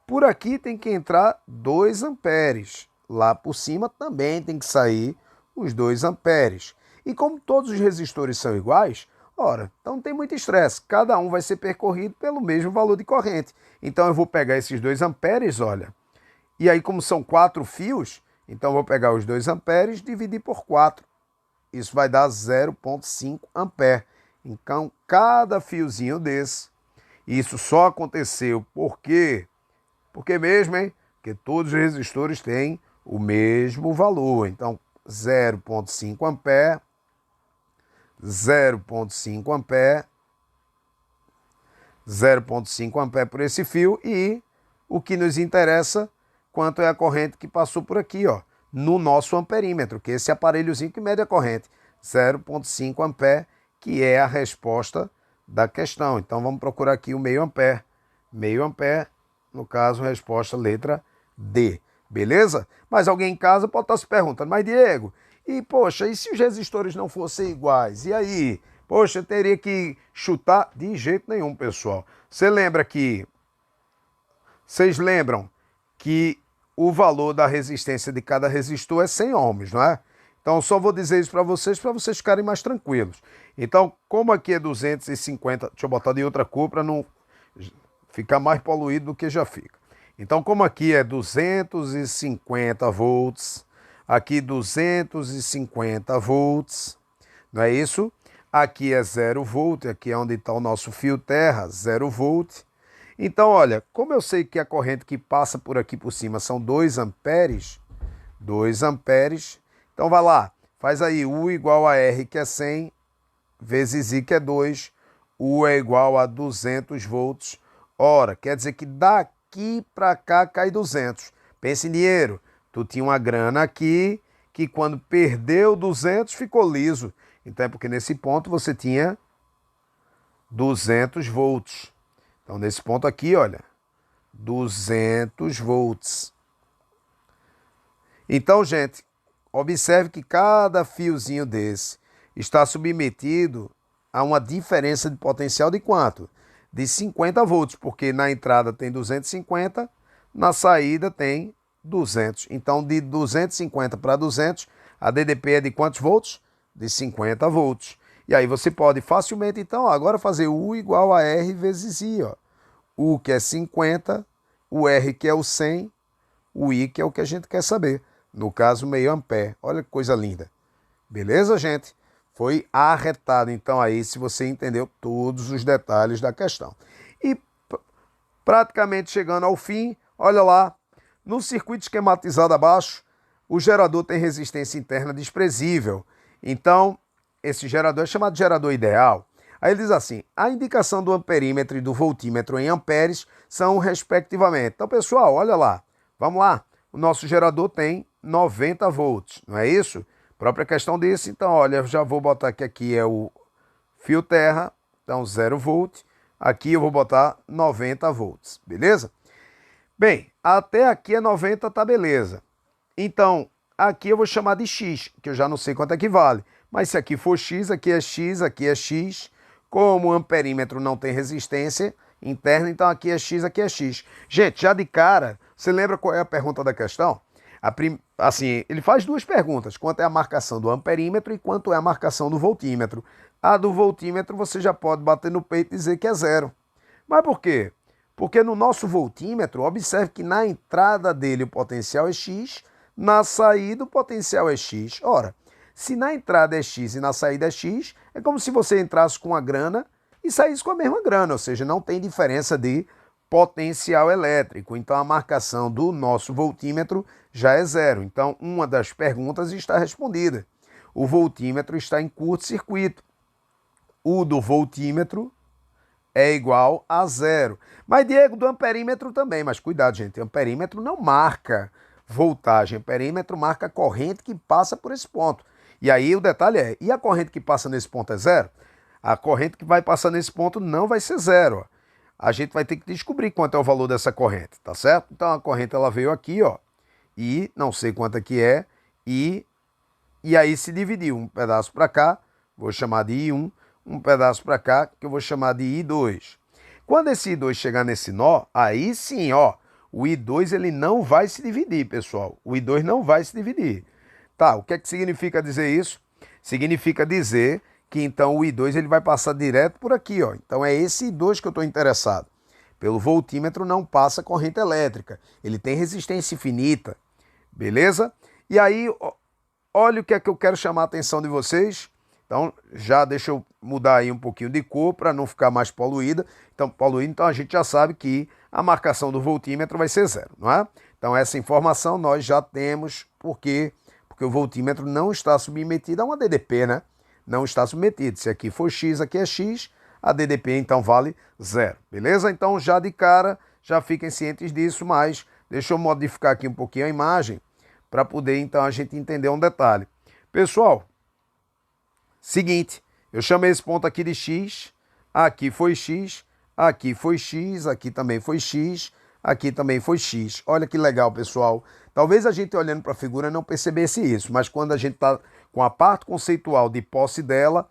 Por aqui tem que entrar 2 amperes. Lá por cima também tem que sair os 2 amperes. E como todos os resistores são iguais, ora, então não tem muito estresse. Cada um vai ser percorrido pelo mesmo valor de corrente. Então eu vou pegar esses 2 amperes, olha. E aí como são 4 fios, então eu vou pegar os 2 amperes e dividir por 4. Isso vai dar 0,5 ampere. Então cada fiozinho desse, isso só aconteceu por quê? Porque mesmo, hein? Porque todos os resistores têm o mesmo valor. Então 0,5 ampere, 0,5 ampere, 0,5 ampere por esse fio e o que nos interessa, quanto é a corrente que passou por aqui, ó, no nosso amperímetro, que é esse aparelhozinho que mede a corrente, 0,5 ampere, que é a resposta da questão. Então vamos procurar aqui o meio ampere. Meio ampere, no caso, resposta letra D. Beleza? Mas alguém em casa pode estar se perguntando, mas Diego, e poxa, e se os resistores não fossem iguais? E aí? Poxa, eu teria que chutar? De jeito nenhum, pessoal. Vocês lembram que o valor da resistência de cada resistor é 100 ohms, não é? Então, só vou dizer isso para vocês ficarem mais tranquilos. Então, como aqui é 250, deixa eu botar de outra cor para não ficar mais poluído do que já fica. Então, como aqui é 250 volts, aqui 250 volts, não é isso? Aqui é 0 volt, aqui é onde está o nosso fio terra, 0 volt. Então, olha, como eu sei que a corrente que passa por aqui por cima são 2 amperes, 2 amperes, então vai lá, faz aí U igual a R, que é 100, vezes I, que é 2, U é igual a 200 volts. Ora, quer dizer que daqui para cá cai 200. Pense em dinheiro, tu tinha uma grana aqui, que quando perdeu 200 ficou liso. Então é porque nesse ponto você tinha 200 volts. Então nesse ponto aqui, olha, 200 volts. Então, gente, observe que cada fiozinho desse está submetido a uma diferença de potencial de quanto? De 50 volts, porque na entrada tem 250, na saída tem 200. Então, de 250 para 200, a DDP é de quantos volts? De 50 volts. E aí você pode facilmente, então, agora fazer U igual a R vezes I. Ó. U que é 50, o R que é o 100, o I que é o que a gente quer saber. No caso, meio ampere. Olha que coisa linda. Beleza, gente? Foi arretado, então, aí, se você entendeu todos os detalhes da questão. E praticamente chegando ao fim, olha lá, no circuito esquematizado abaixo, o gerador tem resistência interna desprezível. Então, esse gerador é chamado de gerador ideal. Aí ele diz assim, a indicação do amperímetro e do voltímetro em amperes são respectivamente. Então, pessoal, olha lá, vamos lá. O nosso gerador tem 90 volts, não é isso? Própria questão disso, então, olha, eu já vou botar que aqui é o fio terra, então 0 volt. Aqui eu vou botar 90 volts, beleza? Bem, até aqui é 90, tá beleza. Então, aqui eu vou chamar de X, que eu já não sei quanto é que vale. Mas se aqui for X, aqui é X, aqui é X. Como o amperímetro não tem resistência interna, então aqui é X. Gente, já de cara, você lembra qual é a pergunta da questão? Assim, ele faz duas perguntas, quanto é a marcação do amperímetro e quanto é a marcação do voltímetro. A do voltímetro você já pode bater no peito e dizer que é 0. Mas por quê? Porque no nosso voltímetro, observe que na entrada dele o potencial é X, na saída o potencial é X. Ora, se na entrada é X e na saída é X, é como se você entrasse com a grana e saísse com a mesma grana, ou seja, não tem diferença de potencial elétrico. Então a marcação do nosso voltímetro já é 0. Então uma das perguntas está respondida. O voltímetro está em curto-circuito. O do voltímetro é igual a 0. Mas, Diego, do amperímetro também. Mas cuidado, gente, o amperímetro não marca voltagem. O amperímetro marca a corrente que passa por esse ponto. E aí o detalhe é, e a corrente que passa nesse ponto é 0? A corrente que vai passar nesse ponto não vai ser 0. A gente vai ter que descobrir quanto é o valor dessa corrente, tá certo? Então a corrente ela veio aqui, ó, e não sei quanto é que é, e aí se dividiu um pedaço para cá, vou chamar de I1, um pedaço para cá, que eu vou chamar de I2. Quando esse I2 chegar nesse nó, aí sim, ó, o I2 ele não vai se dividir, pessoal. O I2 não vai se dividir. Tá, o que é que significa dizer isso? Significa dizer que então o I2 ele vai passar direto por aqui, ó. Então é esse I2 que eu estou interessado. Pelo voltímetro não passa corrente elétrica. Ele tem resistência infinita, beleza? E aí, olha o que é que eu quero chamar a atenção de vocês. Então, já deixa eu mudar aí um pouquinho de cor para não ficar mais poluída. Então a gente já sabe que a marcação do voltímetro vai ser 0, não é? Então essa informação nós já temos, porque o voltímetro não está submetido a uma DDP, né? Não está submetido. Se aqui for X, aqui é X, a DDP então vale 0, beleza? Então já de cara, já fiquem cientes disso, mas deixa eu modificar aqui um pouquinho a imagem para poder então a gente entender um detalhe. Pessoal, seguinte, eu chamei esse ponto aqui de X, aqui foi X, aqui foi X, aqui também foi X, aqui também foi X. Olha que legal, pessoal. Talvez a gente olhando para a figura não percebesse isso, mas quando a gente está com a parte conceitual de posse dela,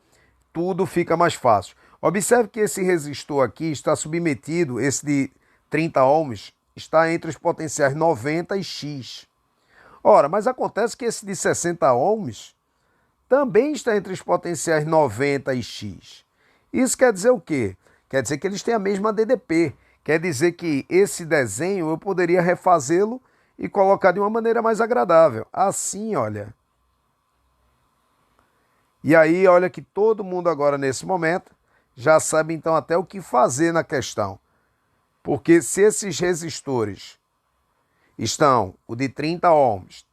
tudo fica mais fácil. Observe que esse resistor aqui está submetido, esse de 30 ohms, está entre os potenciais 90 e X. Ora, mas acontece que esse de 60 ohms também está entre os potenciais 90 e X. Isso quer dizer o quê? Quer dizer que eles têm a mesma DDP. Quer dizer que esse desenho eu poderia refazê-lo e colocar de uma maneira mais agradável. Assim, olha. E aí, olha que todo mundo agora, nesse momento, já sabe então até o que fazer na questão. Porque se esses resistores estão, o de 30 ohms,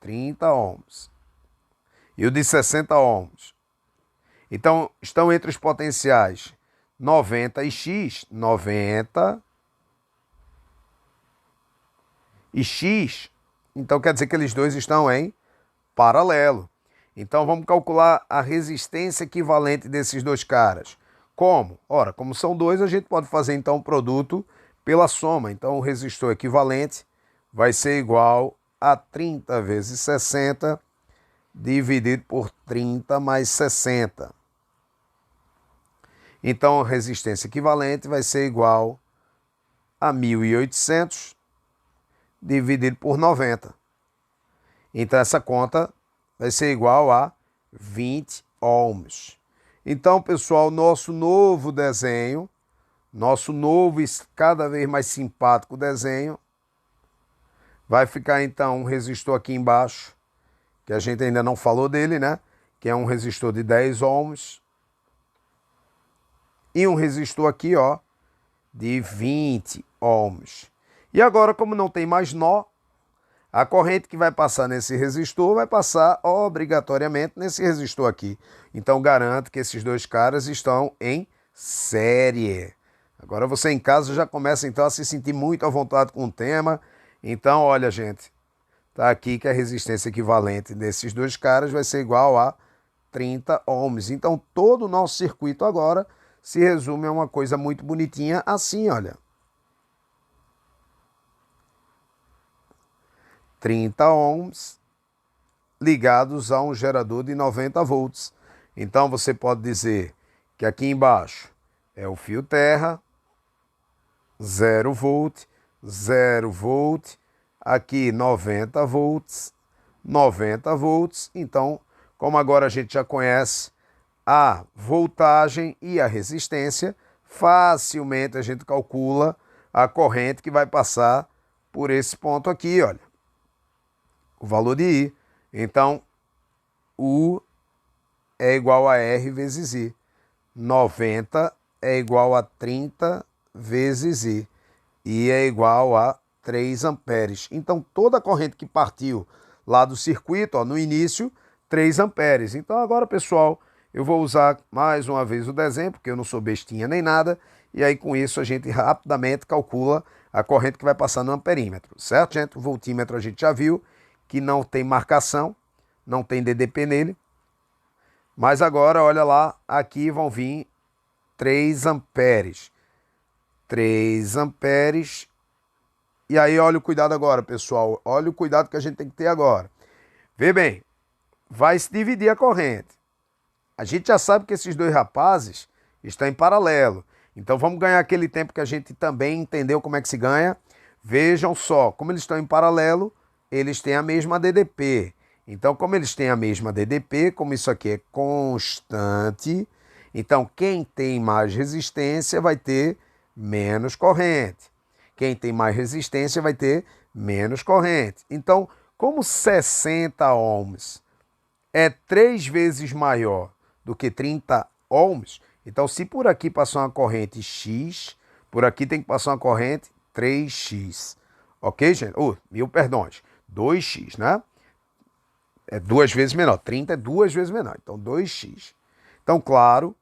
e o de 60 ohms, então estão entre os potenciais 90 e X, 90 e X, então quer dizer que eles dois estão em paralelo. Então vamos calcular a resistência equivalente desses dois caras. Como? Ora, como são dois, a gente pode fazer então o produto pela soma. Então o resistor equivalente vai ser igual a 30 vezes 60 dividido por 30 mais 60. Então a resistência equivalente vai ser igual a 1.800 dividido por 90. Então essa conta vai ser igual a 20 ohms. Então, pessoal, nosso novo desenho, nosso novo e cada vez mais simpático desenho, vai ficar então um resistor aqui embaixo, que a gente ainda não falou dele, né? Que é um resistor de 10 ohms. E um resistor aqui, ó, de 20 ohms. E agora, como não tem mais nó, a corrente que vai passar nesse resistor vai passar obrigatoriamente nesse resistor aqui. Então, garanto que esses dois caras estão em série. Agora você em casa já começa então a se sentir muito à vontade com o tema. Então, olha, gente, tá aqui que a resistência equivalente desses dois caras vai ser igual a 30 ohms. Então, todo o nosso circuito agora se resume a uma coisa muito bonitinha assim, olha. 30 ohms ligados a um gerador de 90 volts. Então, você pode dizer que aqui embaixo é o fio terra, 0 volt, 0 volt, aqui 90 volts, 90 volts. Então, como agora a gente já conhece a voltagem e a resistência, facilmente a gente calcula a corrente que vai passar por esse ponto aqui, olha. O valor de I. Então, U é igual a R vezes I. 90 é igual a 30 vezes I. I é igual a 3 amperes. Então, toda a corrente que partiu lá do circuito, ó, no início, 3 amperes. Então, agora, pessoal, eu vou usar mais uma vez o desenho, porque eu não sou bestinha nem nada. E aí, com isso, a gente rapidamente calcula a corrente que vai passar no amperímetro. Certo, gente? O voltímetro a gente já viu que não tem marcação, não tem DDP nele. Mas agora, olha lá, aqui vão vir 3 amperes. 3 amperes. E aí, olha o cuidado agora, pessoal. Olha o cuidado que a gente tem que ter agora. Vê bem, vai se dividir a corrente. A gente já sabe que esses dois rapazes estão em paralelo. Então, vamos ganhar aquele tempo que a gente também entendeu como é que se ganha. Vejam só, como eles estão em paralelo, eles têm a mesma DDP. Então, como eles têm a mesma DDP, como isso aqui é constante, então quem tem mais resistência vai ter menos corrente. Quem tem mais resistência vai ter menos corrente. Então, como 60 ohms é 3 vezes maior do que 30 ohms, então se por aqui passar uma corrente X, por aqui tem que passar uma corrente 3x. Ok, gente? 2x, né? É 2 vezes menor. 30 é 2 vezes menor. Então, 2x. Então, claro,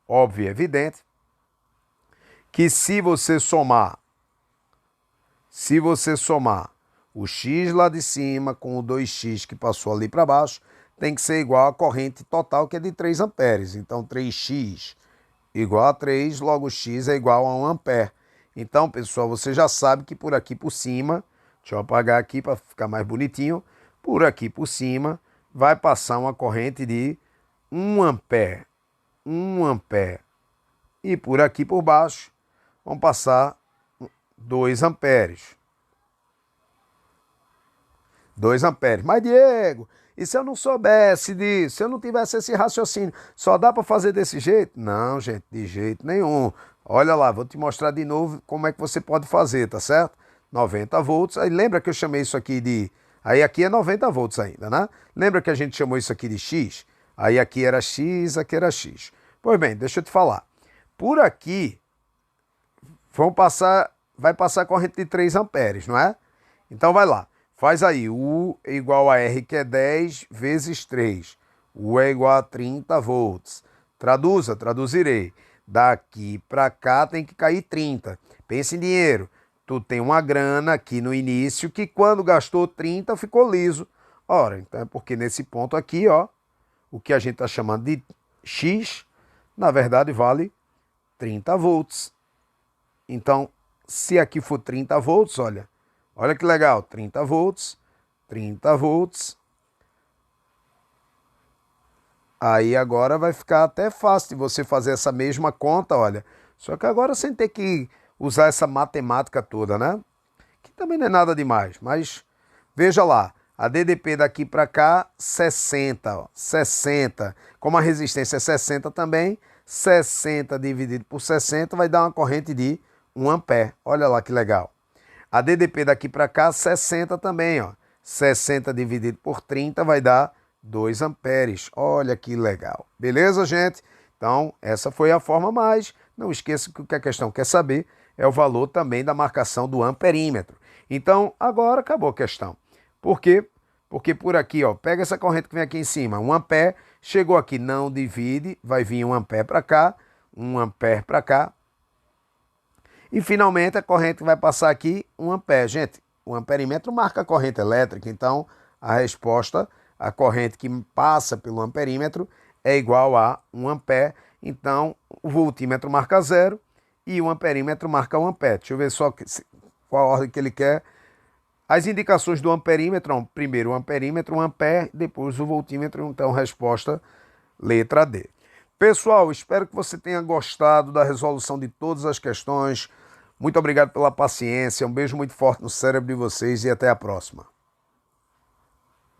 óbvio e evidente, que se você somar o x lá de cima com o 2x que passou ali para baixo, tem que ser igual à corrente total, que é de 3 amperes. Então, 3x igual a 3, logo x é igual a 1 ampere. Então, pessoal, você já sabe que por aqui por cima, deixa eu apagar aqui para ficar mais bonitinho, por aqui por cima vai passar uma corrente de 1 ampere. 1 ampere. E por aqui por baixo vão passar 2 amperes. 2 amperes. Mas, Diego, e se eu não soubesse disso, se eu não tivesse esse raciocínio, só dá para fazer desse jeito? Não, gente, de jeito nenhum. Olha lá, vou te mostrar de novo como é que você pode fazer, tá certo? 90 volts. Aí lembra que eu chamei isso aqui de... Aí aqui é 90 volts ainda, né? Lembra que a gente chamou isso aqui de X? Aí aqui era X, aqui era X. Pois bem, deixa eu te falar. Por aqui, vai passar corrente de 3 amperes, não é? Então vai lá. Faz aí, U é igual a R, que é 10 vezes 3. U é igual a 30 volts. Traduzirei. Daqui para cá tem que cair 30. Pensa em dinheiro. Tu tem uma grana aqui no início que quando gastou 30 ficou liso. Ora, então é porque nesse ponto aqui, ó, o que a gente está chamando de X, na verdade vale 30 volts. Então, se aqui for 30 volts, olha que legal, 30 volts, 30 volts. Aí agora vai ficar até fácil de você fazer essa mesma conta, olha. Só que agora sem ter que usar essa matemática toda, né? Que também não é nada demais, mas veja lá. A DDP daqui para cá, 60, ó, 60. Como a resistência é 60 também, 60 dividido por 60 vai dar uma corrente de 1 ampere. Olha lá que legal. A DDP daqui para cá, 60 também, ó. 60 dividido por 30 vai dar 2 amperes. Olha que legal. Beleza, gente? Então, essa foi a forma mais. Não esqueça que o que a questão quer saber é o valor também da marcação do amperímetro. Então, agora acabou a questão. Por quê? Porque por aqui, ó, pega essa corrente que vem aqui em cima, 1 ampere, chegou aqui, não divide, vai vir 1 ampere para cá, 1 ampere para cá. E finalmente a corrente vai passar aqui 1 ampere. Gente, o amperímetro marca a corrente elétrica, então a resposta, a corrente que passa pelo amperímetro é igual a 1 ampere. Então o voltímetro marca 0 e o amperímetro marca 1 ampere. Deixa eu ver só qual a ordem que ele quer. As indicações do amperímetro, primeiro o amperímetro, 1 ampere, depois o voltímetro, então resposta letra D. Pessoal, espero que você tenha gostado da resolução de todas as questões. Muito obrigado pela paciência, um beijo muito forte no cérebro de vocês e até a próxima.